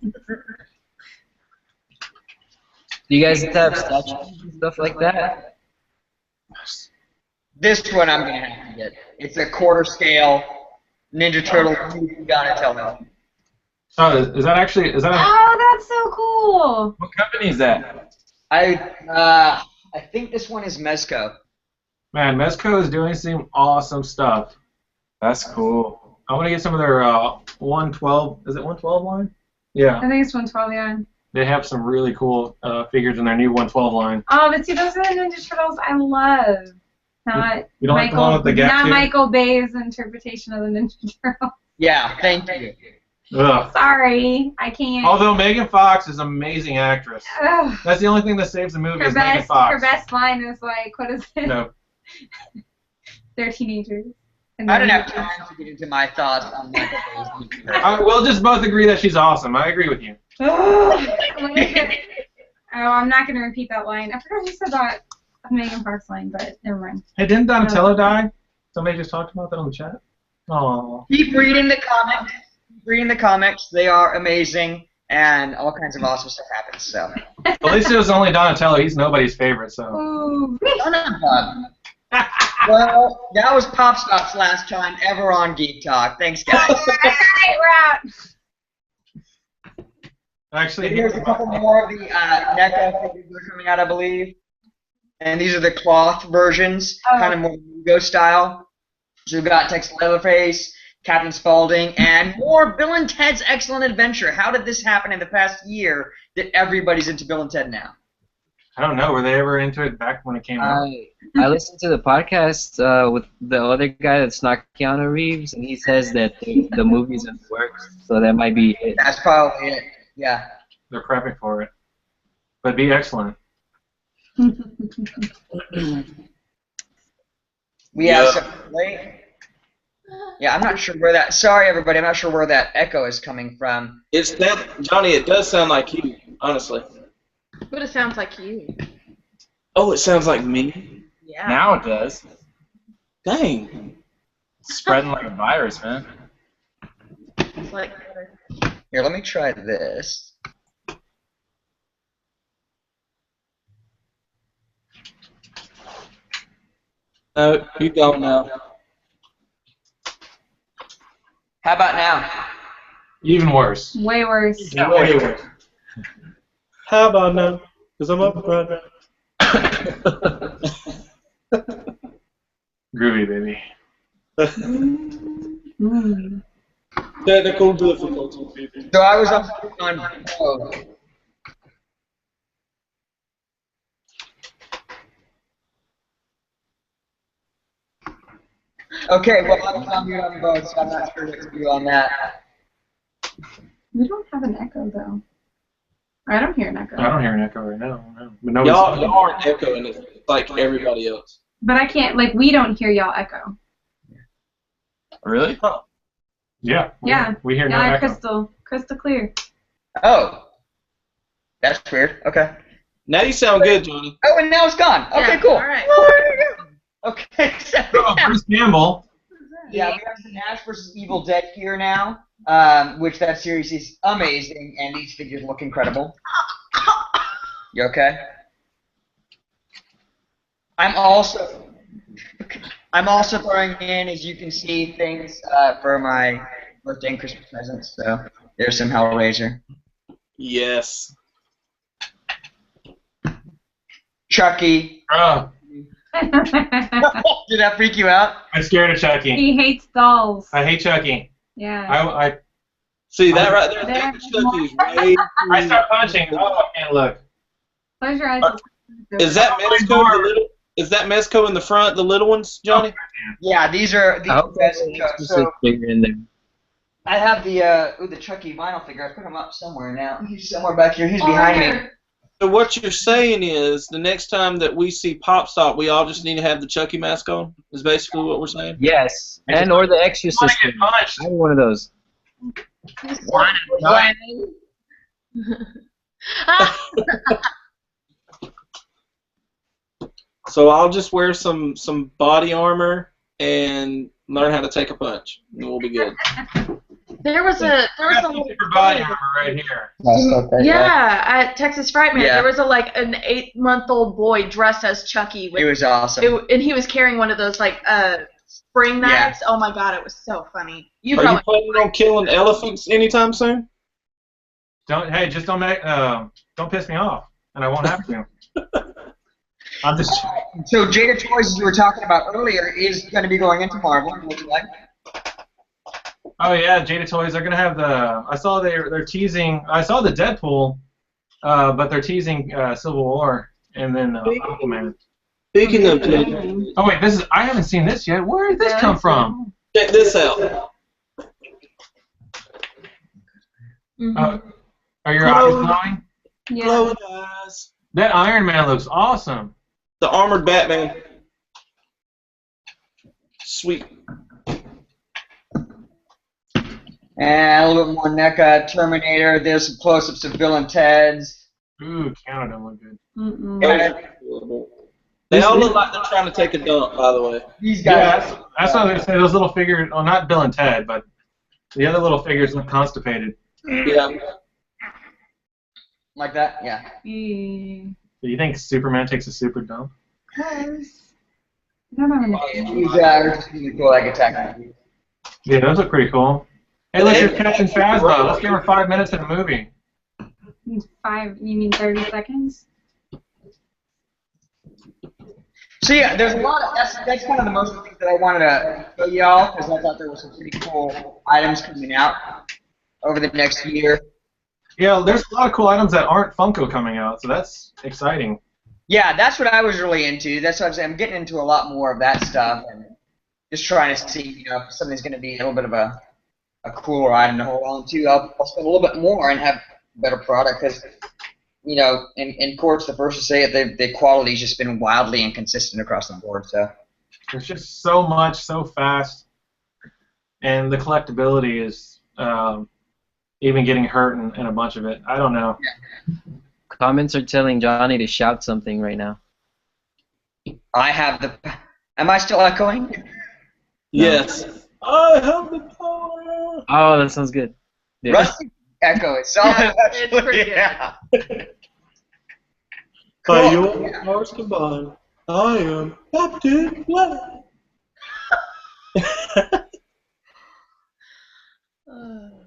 Do you guys have statues and stuff like that? This one I'm gonna have to get. It's a quarter scale Ninja Turtle Donatello. Oh, is that actually? Is that? Oh, that's so cool. What company is that? I think this one is Mezco. Man, Mezco is doing some awesome stuff. That's cool. I want to get some of their 112. Is it 112 line? Yeah. I think it's 112, yeah. They have some really cool figures in their new 112 line. Oh, but see, those are the Ninja Turtles I love. Not You don't like the one with the gap not tooth? Michael Bay's interpretation of the Ninja Turtles. Yeah, thank you. Ugh. Sorry, I can't. Although Megan Fox is an amazing actress. Ugh. That's the only thing that saves the movie Her is Megan best, Fox. her best line is like, what is it? No. They're teenagers. And I they're don't have ninjas. time to get into my thoughts on Michael Bay's We'll just both agree that she's awesome. I agree with you. Ugh. What is it? Oh, I'm not going to repeat that line. I forgot who said that. Megan Fox line, but never mind. Hey, didn't Donatello die? Somebody just talked about that on the chat. Oh. Keep reading the comics. Keep reading the comics. They are amazing, and all kinds of awesome stuff happens. So. At least it was only Donatello. He's nobody's favorite, so. Ooh. Son of a- Well, that was Pop Stop's last time ever on Geek Talk. Thanks, guys. Alright, we're out. Actually, Here's a couple more of the NECA figures that are coming out, I believe. And these are the cloth versions, kind of more Lugo style. So we've got Tex Leatherface, Captain Spaulding, and more Bill and Ted's Excellent Adventure. How did this happen in the past year that everybody's into Bill and Ted now? I don't know. Were they ever into it back when it came out? I listened to the podcast with the other guy that's not Keanu Reeves, and he says that the movie's in the works, so that might be it. That's probably it. Yeah. They're prepping for it. But be excellent. We have some late. Yeah, I'm not sure where that. Sorry, everybody. I'm not sure where that echo is coming from. It's that, Johnny. It does sound like you, honestly. But it sounds like you. Oh, it sounds like me. Yeah. Now it does. Dang. It's spreading like a virus, man. It's like Here, let me try this. No, you don't now. How about now? Even worse. Way worse. Way worse. How about now? Because I'm up right now. Groovy, baby. Mm. Technical difficulties. So I was on Pro. Okay, well, I'm on mute on both, so I'm not sure what to do on that. We don't have an echo, though. I don't hear an echo. I don't hear an echo right now. No. But nobody's Y'all aren't echoing it like everybody else. But I can't, like, we don't hear y'all echo. Really? Yeah. Yeah. We hear no Yeah, echo. crystal clear. Oh. That's weird. Okay. Now you sound good, Johnny. Oh, and now it's gone. Okay, Yeah, cool. all right. Well, there you go. Okay, so Oh, Bruce Campbell. yeah, we have some Ash vs. Evil Dead here now, which that series is amazing, and these figures look incredible. You okay? I'm also throwing in, as you can see, things for my birthday and Christmas presents. So there's some Hellraiser. Yes. Chucky. Oh, Did that freak you out? I'm scared of Chucky. He hates dolls. I hate Chucky. Yeah. I See that right there? That Chucky is way. I start punching. Oh, I can't look. Close your eyes. Is that Mezco? The little? Is that Mezco in the front? The little ones, Johnny? Yeah, these are I hope best. there's an So exclusive figure in there. I have the Chucky vinyl figure. I put him up somewhere now. He's somewhere back here. He's behind me. So what you're saying is, the next time that we see Pop Stop, we all just need to have the Chucky mask on. Is basically what we're saying. Yes, and or the Exorcist. Get punched. I have one of those. So I'll just wear some body armor and learn how to take a punch, and we'll be good. There was a little Super body armor right here. at Texas Frightmare. Yeah. There was an 8-month-old boy dressed as Chucky It was awesome. and he was carrying one of those spring knives. Oh my god, it was so funny. Are you planning on killing elephants anytime soon? Just don't piss me off, and I won't have to. I'm just. So Jada Toys, as you were talking about earlier, is going to be going into Marvel. Would you like? Oh yeah, Jada Toys. They're gonna have the. I saw they're teasing. I saw the Deadpool, but they're teasing Civil War and then Aquaman. Speaking of Jada, Oh wait, I haven't seen this yet. Where did this come from? check this out. Are your eyes glowing? Yeah. Glowing eyes. That Iron Man looks awesome. The armored Batman. Sweet. And a little bit more NECA, Terminator. There's some close-ups of Bill and Ted's. Ooh, Keanu don't look good. They all look like they're trying to take a dump, by the way. These guys. Yeah, that's what I was gonna say. Those little figures. Oh, not Bill and Ted, but the other little figures look constipated. Yeah. Like that? Yeah. Do you think Superman takes a super dump? These are just really cool, like Attack. Yeah, those look pretty cool. Hey, look, here's Captain Phasma. Let's give her 5 minutes in the movie. 5? You mean 30 seconds? So yeah, there's a lot of, that's kind of the most things that I wanted to show y'all, because I thought there were some pretty cool items coming out over the next year. Yeah, there's a lot of cool items that aren't Funko coming out, so that's exciting. Yeah, that's what I was really into. That's what I'm getting into a lot more of that stuff, and just trying to see, if something's going to be a little bit of a cooler item to hold on to. I'll spend a little bit more and have a better product, because, in courts, the first to say it, the quality's just been wildly inconsistent across the board. So There's just so much, so fast, and the collectability is even getting hurt in a bunch of it. I don't know. Comments are telling Johnny to shout something right now. I have the. Am I still echoing? Yes. I have the power. Oh, that sounds good. Yeah. Rusty echo is solid. Yeah, it's pretty good. Yeah. By your powers combined, I am Captain Planet.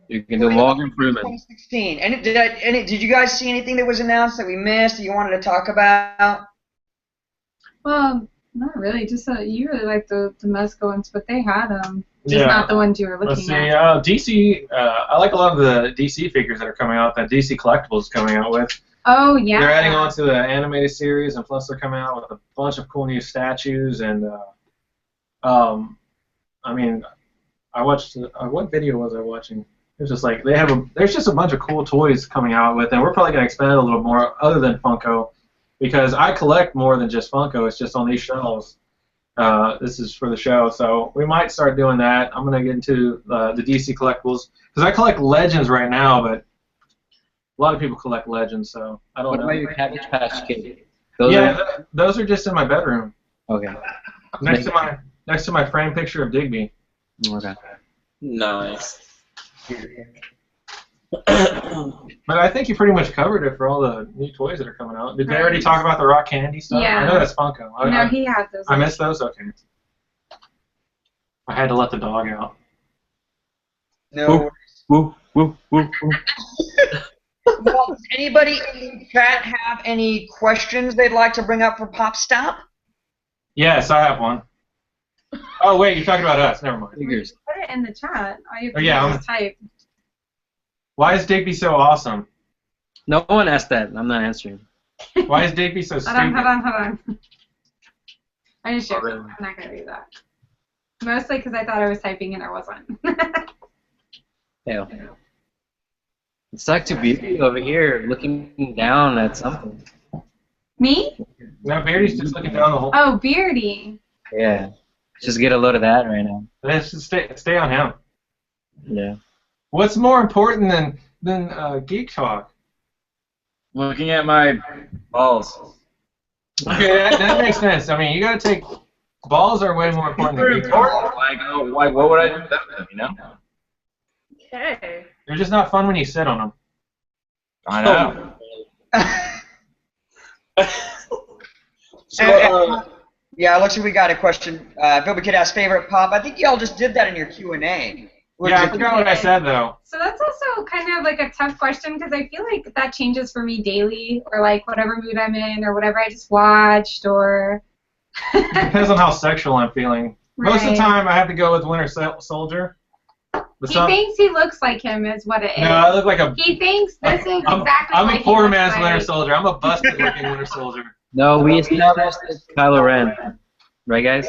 You can do more improvement. 2016. And did you guys see anything that was announced that we missed that you wanted to talk about? Well, not really. Just you really like the Mezco ones, but they had them. Just Yeah. not the ones you were Let's looking see. at. DC. I like a lot of the DC figures that are coming out. That DC Collectibles is coming out with. Oh yeah. They're adding on to the animated series, and plus they're coming out with a bunch of cool new statues. And I mean, I watched. What video was I watching? It was just like there's just a bunch of cool toys coming out with, and we're probably gonna expand a little more other than Funko, because I collect more than just Funko. It's just on these shelves. This is for the show, so we might start doing that. I'm gonna get into the DC collectibles because I collect Legends right now, but a lot of people collect Legends, so I don't What know. about your Cabbage Patch Kid? Those are just in my bedroom Okay. next to my framed picture of Digby. Okay. Nice. But I think you pretty much covered it for all the new toys that are coming out. Did they already talk about the rock candy stuff? Yeah. I know that's Funko. No, he had those. I missed those? Okay. I had to let the dog out. No. Woo, woo, woo, woo. Well, does anybody in the chat have any questions they'd like to bring up for Pop Stop? Yes, I have one. Oh, wait, you're talking about us. Never mind. Figures. Put it in the chat. All you have to Yeah, do I'm- is type. Why is Digby so awesome? No one asked that. I'm not answering. Why is Digby so Hold stupid? on. I'm just joking. really? I'm not gonna do that. Mostly because I thought I was typing and I wasn't. Hell. It's like to be over here looking down at something. Me? No, Beardy's just looking down the hole. Oh, Beardy. Yeah. Just get a load of that right now. Let's just stay on him. Yeah. What's more important than Geek Talk? Looking at my balls. Okay, that makes sense. I mean, you gotta take balls are way more important than Geek Talk. Like, what would I do without them, Okay. They're just not fun when you sit on them. I know. So, Yeah, looks like we got a question. Bilby Kid asked favorite pop. I think y'all just did that in your Q&A. Yeah, I forgot what I said though. So that's also kind of like a tough question because I feel like that changes for me daily, or like whatever mood I'm in, or whatever I just watched, or. It depends on how sexual I'm feeling. Most of the Right. time, I have to go with Winter Soldier. But He some, thinks he looks like him, is what it is. no, I look like a. He thinks this is exactly I'm what a he poor looks man's like. Winter Soldier. I'm a busted looking Winter Soldier. No, we established it's Kylo Ren. Right, guys?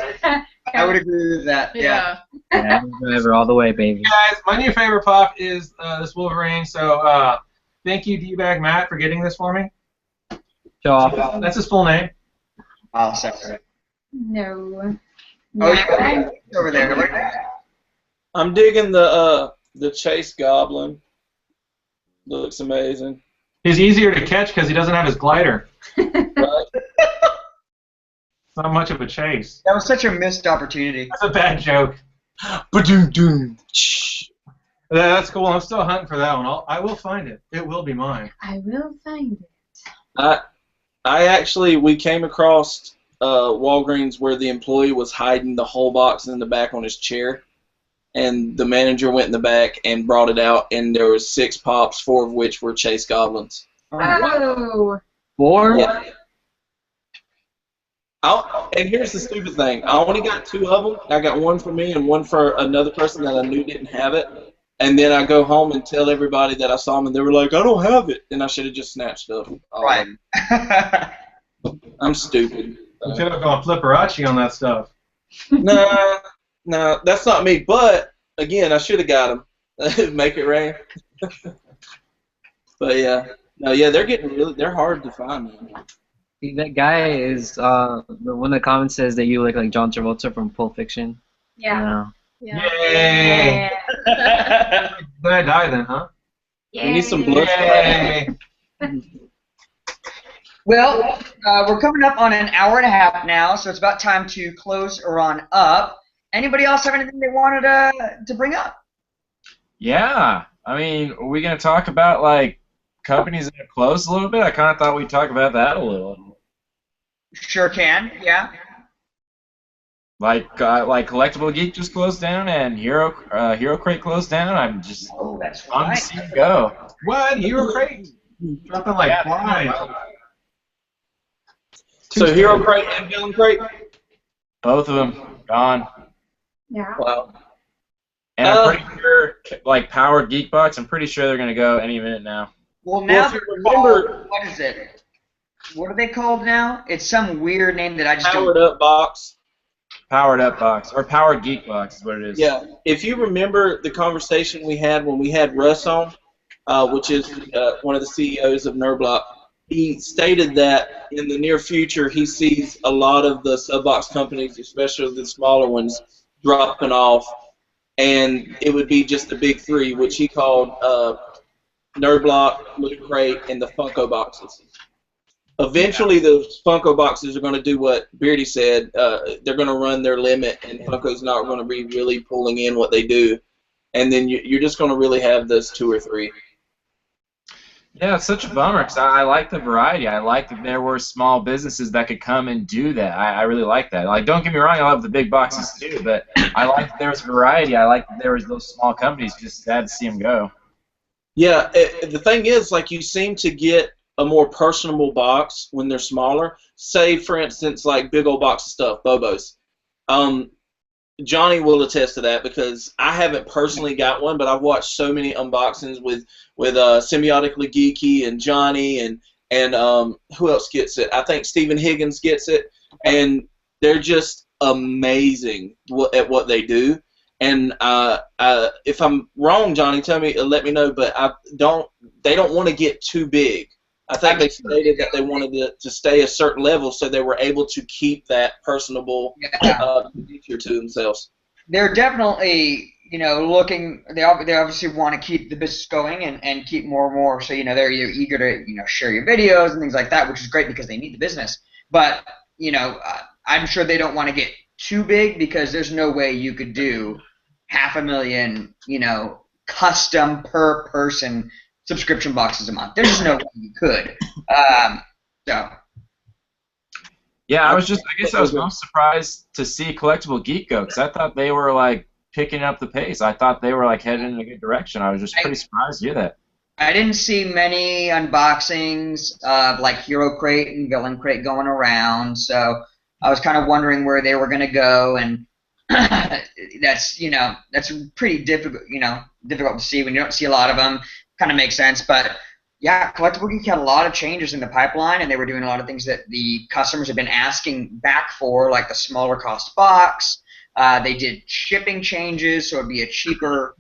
I would agree with that. Yeah. Yeah, forever, all the way, baby. Guys, my new favorite pop is this Wolverine. So thank you, D-Bag Matt, for getting this for me. Show off. That's his full name. Oh, sorry. No. Oh, yeah. Over there. Look at that. I'm digging the Chase Goblin. Looks amazing. He's easier to catch because he doesn't have his glider. Right? It's not much of a chase. That was such a missed opportunity. That's a bad joke. Ba-doom-doom. Yeah, that's cool. I'm still hunting for that one. I will find it. It will be mine. I will find it. We came across Walgreens where the employee was hiding the whole box in the back on his chair, and the manager went in the back and brought it out, and there was 6 pops, 4 of which were Chase Goblins. Oh. 4? Yeah. And here's the stupid thing. I only got 2 of them. I got one for me and one for another person that I knew didn't have it. And then I go home and tell everybody that I saw them, and they were like, I don't have it. And I should have just snatched up. Right. I'm stupid. You should have gone Flipperacci on that stuff. Nah, that's not me. But, again, I should have got them. Make it rain. But, yeah. No, yeah, they're hard to find, man. See, that guy is the one that comments says that you look like John Travolta from Pulp Fiction. Yeah. Yay! Yeah. Then I die then, huh? We need some blood. Yay! Well, we're coming up on an hour and a half now, so it's about time to close or on up. Anybody else have anything they wanted to bring up? Yeah. I mean, are we going to talk about, like, companies that have closed a little bit? I kind of thought we'd talk about that a little. Sure can, yeah. Like Collectible Geek just closed down, and Hero Crate closed down. I'm just Oh, that's on to right. see it go. What? Hero Crate? Dropping like Yeah. flies. So Hero Crate and Villain Crate? Both of them gone. Yeah. Wow. And I'm pretty sure, like Powered Geek Box, I'm pretty sure they're going to go any minute now. Well, now if you they're remember- called, what is it? What are they called now? It's some weird name that I just Powered don't... Up Box. Powered Up Box, or Powered Geek Box is what it is. Yeah. If you remember the conversation we had when we had Russ on, which is one of the CEOs of Nerdblock, he stated that in the near future he sees a lot of the sub-box companies, especially the smaller ones, dropping off, and it would be just the big 3, which he called Nerdblock, Loot Crate, and the Funko boxes. Eventually, those Funko boxes are going to do what Beardy said. They're going to run their limit, and Funko's not going to be really pulling in what they do. And then you're just going to really have those 2 or 3. Yeah, it's such a bummer because I like the variety. I like that there were small businesses that could come and do that. I really like that. Like, don't get me wrong, I love the big boxes too, but I like that there was variety. I like that there was those small companies. Just sad to see them go. Yeah, the thing is, like, you seem to get a more personable box when they're smaller. Say, for instance, like big old box of stuff, Bobos. Johnny will attest to that because I haven't personally got one, but I've watched so many unboxings with Symbiotically Geeky and Johnny and who else gets it? I think Stephen Higgins gets it, and they're just amazing at what they do. And if I'm wrong, Johnny, tell me, let me know. But they don't want to get too big. I think they stated that they wanted to stay a certain level, so they were able to keep that personable feature to themselves. They're definitely, looking. They obviously want to keep the business going and keep more and more. So they're eager to share your videos and things like that, which is great because they need the business. But I'm sure they don't want to get too big because there's no way you could do 500,000 custom per person subscription boxes a month. There's just no way you could. So. Yeah, I guess I was most surprised to see Collectible Geek go, because I thought they were like picking up the pace. I thought they were like heading in a good direction. I was just pretty surprised to hear that. I didn't see many unboxings of like Hero Crate and Villain Crate going around, so I was kind of wondering where they were going to go, and that's pretty difficult to see when you don't see a lot of them. Kind of makes sense, but yeah, Collectible Geek had a lot of changes in the pipeline, and they were doing a lot of things that the customers have been asking back for, like the smaller cost box. They did shipping changes, so it'd be a cheaper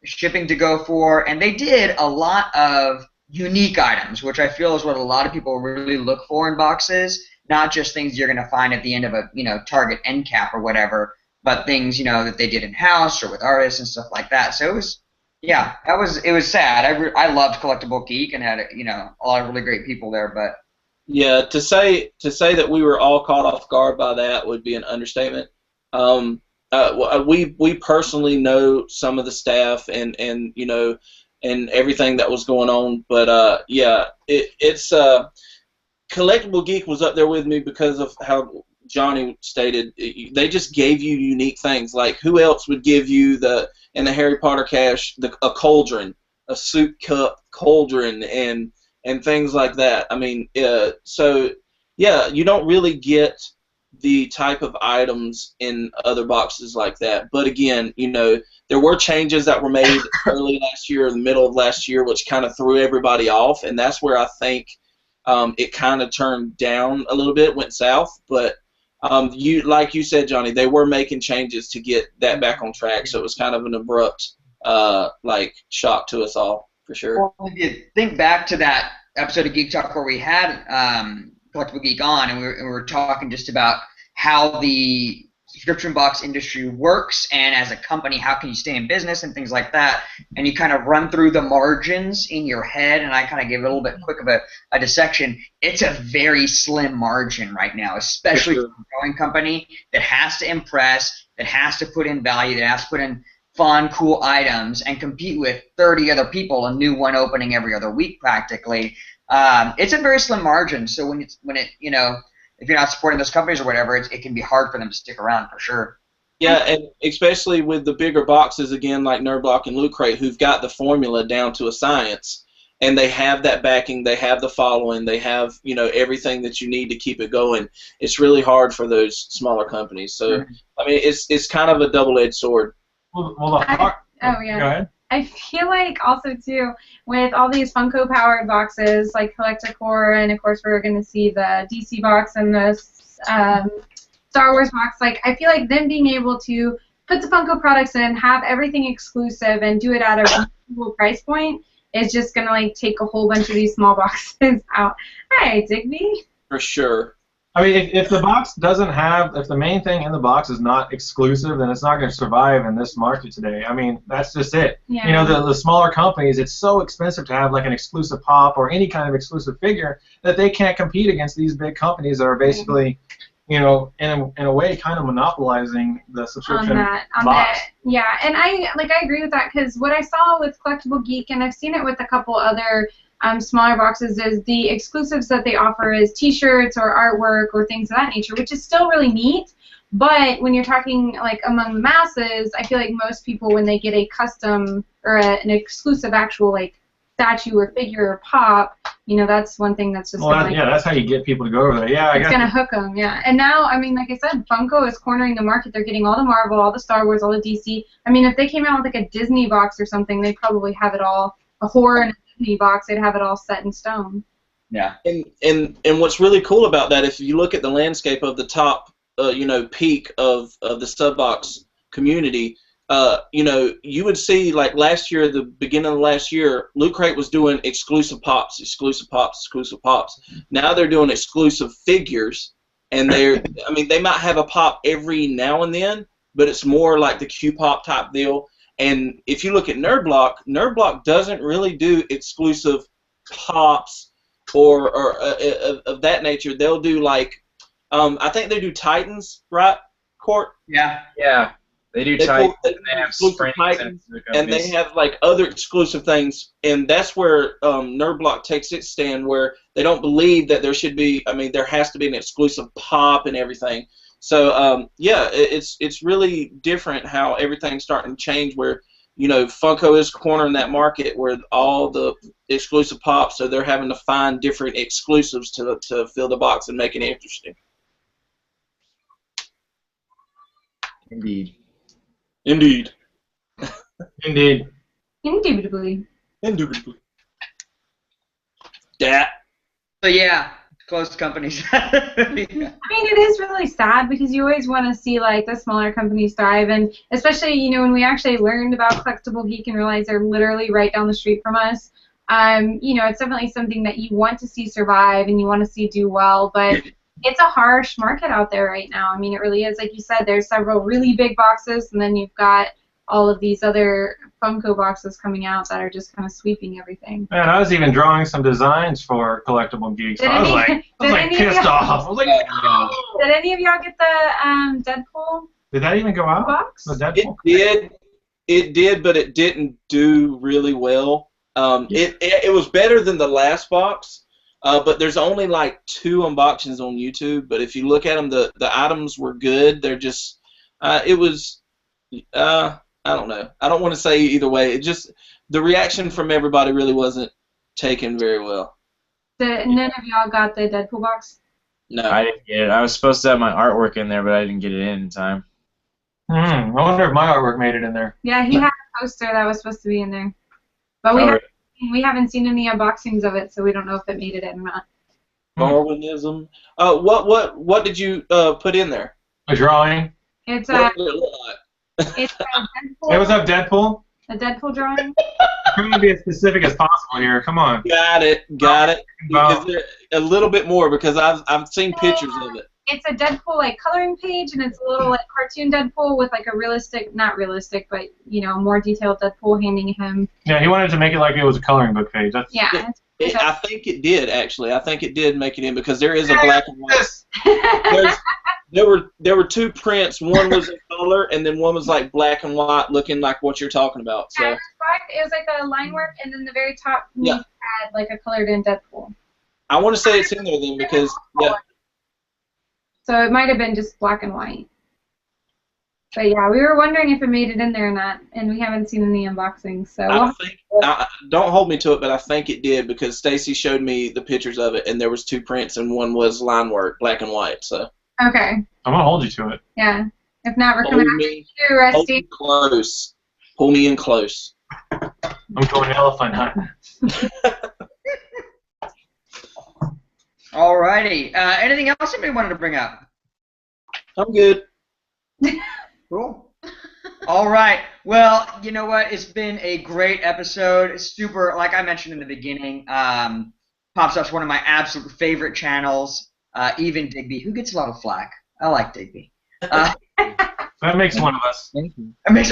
shipping to go for, and they did a lot of unique items, which I feel is what a lot of people really look for in boxes, not just things you're going to find at the end of a Target end cap or whatever, but things that they did in house or with artists and stuff like that. So it was. Yeah, it was sad. I loved Collectible Geek and had a lot of really great people there, but yeah, to say that we were all caught off guard by that would be an understatement. We personally know some of the staff and everything that was going on, but yeah, it's Collectible Geek was up there with me because of how Johnny stated. They just gave you unique things. Like, who else would give you in the Harry Potter cache, a cauldron, a soup cup cauldron, and things like that. I mean, so yeah, you don't really get the type of items in other boxes like that. But again, there were changes that were made early last year, or the middle of last year, which kind of threw everybody off, and that's where I think it kind of turned down a little bit, went south. But like you said, Johnny, they were making changes to get that back on track, so it was kind of an abrupt shock to us all, for sure. Well, if you think back to that episode of Geek Talk where we had Collectible Geek on, and we were talking just about how the subscription box industry works, and as a company, how can you stay in business and things like that, and you kind of run through the margins in your head, and I kind of gave a little bit quick of a dissection. It's a very slim margin right now, especially for a growing company that has to impress, that has to put in value, that has to put in fun, cool items, and compete with 30 other people, a new one opening every other week practically. It's a very slim margin, so when if you're not supporting those companies or whatever, it can be hard for them to stick around for sure. Yeah, and especially with the bigger boxes, again, like Nerdblock and Loot Crate, who've got the formula down to a science, and they have that backing, they have the following, they have everything that you need to keep it going. It's really hard for those smaller companies. So I mean, it's kind of a double-edged sword. Well, Go ahead. I feel like also too, with all these Funko powered boxes like Collector, and of course we're going to see the DC box and the Star Wars box. Like, I feel like them being able to put the Funko products in, have everything exclusive, and do it at a reasonable price point is just going to take a whole bunch of these small boxes out. All right, Digby. For sure. I mean, if the box doesn't have, if the main thing in the box is not exclusive, then it's not going to survive in this market today. I mean, that's just it. Yeah. The smaller companies, it's so expensive to have like an exclusive pop or any kind of exclusive figure that they can't compete against these big companies that are basically, in a way, kind of monopolizing the subscription box. Yeah, and I agree with that, because what I saw with Collectible Geek, and I've seen it with a couple other smaller boxes, is the exclusives that they offer is T-shirts or artwork or things of that nature, which is still really neat. But when you're talking among the masses, I feel like most people, when they get a custom or an exclusive actual statue or figure or pop, that's one thing that's just that's how you get people to go over there. Yeah, it's gonna hook them. Yeah, and now, I mean, like I said, Funko is cornering the market. They're getting all the Marvel, all the Star Wars, all the DC. I mean, if they came out with a Disney box or something, they'd probably have it all, a horror and Disney box, they'd have it all set in stone. Yeah. And what's really cool about that, if you look at the landscape of the top, peak of the sub box community, you would see last year, the beginning of last year, Loot Crate was doing exclusive pops. Now they're doing exclusive figures, and they might have a pop every now and then, but it's more like the Q-pop type deal. And if you look at Nerdblock doesn't really do exclusive pops or of that nature. They'll do I think they do Titans, right, Court? Yeah. Yeah. They do They Titans, pull and they have exclusive springs Titans, and and they have like other exclusive things, and that's where Nerdblock takes its stand, where they don't believe that there should be. I mean, there has to be an exclusive pop and everything. So yeah, it's really different how everything's starting to change. Where Funko is cornering that market where all the exclusive pops, so they're having to find different exclusives to fill the box and make it interesting. Indeed. Indeed. Indeed. Indubitably. Indubitably. That. So yeah, closed companies. I mean, it is really sad because you always want to see like the smaller companies thrive, and especially when we actually learned about Collectible Geek and realized they're literally right down the street from us. It's definitely something that you want to see survive and you want to see do well, but it's a harsh market out there right now. I mean, it really is. Like you said, there's several really big boxes, and then you've got all of these other Funko boxes coming out that are just kind of sweeping everything. Man, I was even drawing some designs for Collectible Geeks. I was like pissed off. I was like, no. Did any of y'all get the Deadpool Did that even go out? box? The Deadpool? It did, but it didn't do really well. It was better than the last box. But there's only like 2 unboxings on YouTube. But if you look at them, the items were good. They're just, it was, I don't know. I don't want to say either way. It just, the reaction from everybody really wasn't taken very well. None of y'all got the Deadpool box? No. I didn't get it. I was supposed to have my artwork in there, but I didn't get it in time. I wonder if my artwork made it in there. Yeah, he had a poster that was supposed to be in there. But we haven't seen any unboxings of it, so we don't know if it made it in or not. Darwinism. What did you put in there? A drawing. It's What did it look like? it's a Deadpool. Hey, what's up, Deadpool? A Deadpool drawing. I'm trying to be as specific as possible here. Come on. Got it. Is there a little bit more because I've seen pictures of it. It's a Deadpool like coloring page, and it's a little like cartoon Deadpool with like a realistic, not realistic, but more detailed Deadpool handing him. Yeah, he wanted to make it like it was a coloring book page. That's Yeah. I think it did actually. I think it did make it in because there is a black and white. There were 2 prints. One was in color, and then one was like black and white, looking like what you're talking about. So Yeah, it was like a line work, and then the very top had like a colored in Deadpool. I want to say it's in there then because So it might have been just black and white. But yeah, we were wondering if it made it in there or not, and we haven't seen any unboxings. So don't hold me to it, but I think it did because Stacy showed me the pictures of it, and there was 2 prints, and one was line work, black and white. So okay. I'm gonna hold you to it. Yeah. If not, we're coming after you, hold Rusty. me close. Pull me in close. I'm going elephant hunting. Alrighty. Anything else somebody wanted to bring up? I'm good. Cool. All right. Well, you know what? It's been a great episode. Super, like I mentioned in the beginning, Pop Stuff's one of my absolute favorite channels. Even Digby, who gets a lot of flack. I like Digby. That makes one of us. Thank you. It makes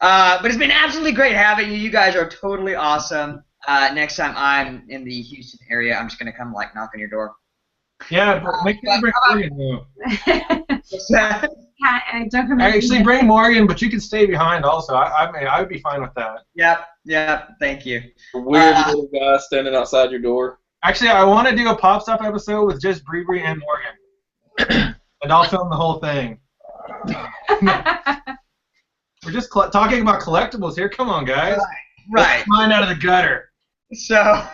but it's been absolutely great having you. You guys are totally awesome. Next time I'm in the Houston area, I'm just gonna come like knock on your door. Yeah, make sure you bring Morgan though. Actually, bring Morgan, but you can stay behind also. I would be fine with that. Yep. Thank you. A weird little guy standing outside your door. Actually, I want to do a Pop Stuff episode with just Bree and Morgan, and I'll film the whole thing. We're just talking about collectibles here. Come on, guys. Right. Let's mine out of the gutter. So.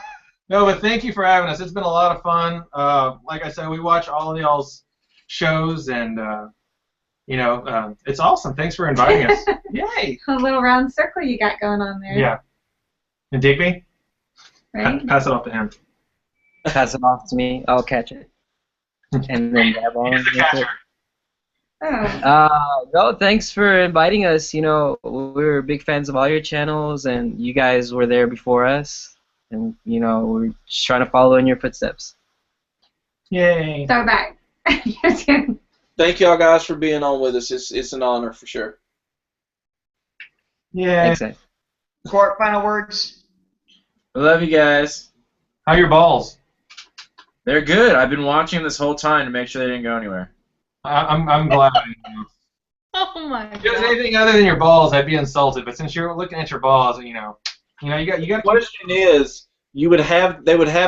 No, but thank you for having us. It's been a lot of fun. Like I said, we watch all of y'all's shows, and it's awesome. Thanks for inviting us. Yay! A little round circle you got going on there. Yeah. And Digby? Right? Pass it off to him. Pass it off to me. I'll catch it. And then dab on He's the with catcher. it. Oh. No, thanks for inviting us. We were big fans of all your channels, and you guys were there before us. And, we're just trying to follow in your footsteps. Yay. So back. Thank y'all guys for being on with us. It's an honor for sure. Yeah. Thanks, Ed. Court, final words? I love you guys. How are your balls? They're good. I've been watching this whole time to make sure they didn't go anywhere. I'm glad. Oh my If it was god. anything other than your balls, I'd be insulted. But since you're looking at your balls, you got The to. question is, they would have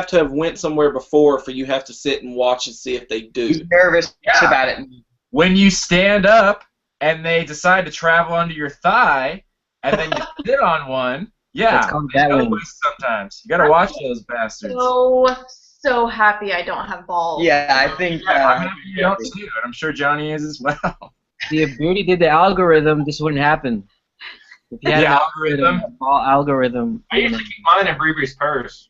to have went somewhere before for you have to sit and watch and see if they do. He's nervous Yeah. about it. When you stand up and they decide to travel under your thigh, and then you sit on one, yeah, That's called they go battling. loose sometimes. You gotta watch those bastards. So happy I don't have balls. Yeah, I think. I'm happy you don't too, and I'm sure Johnny is as well. See, if Beardy did the algorithm, this wouldn't happen. If he had The an algorithm? a ball algorithm. I usually keep mine in Bree's purse.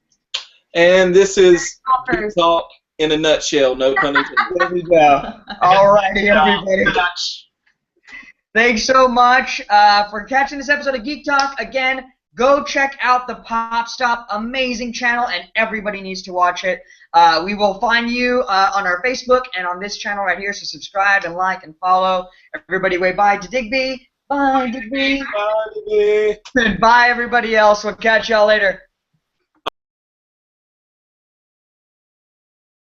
And this is Geek First. Talk in a nutshell, no pun intended. There we go. Alrighty, everybody. Thanks so much for catching this episode of Geek Talk. Again, go check out the Pop Stop amazing channel, and everybody needs to watch it. We will find you on our Facebook and on this channel right here, so subscribe and like and follow. Everybody, wave bye to Digby. Bye, Digby. Bye, Digby. And bye, everybody else. We'll catch y'all later.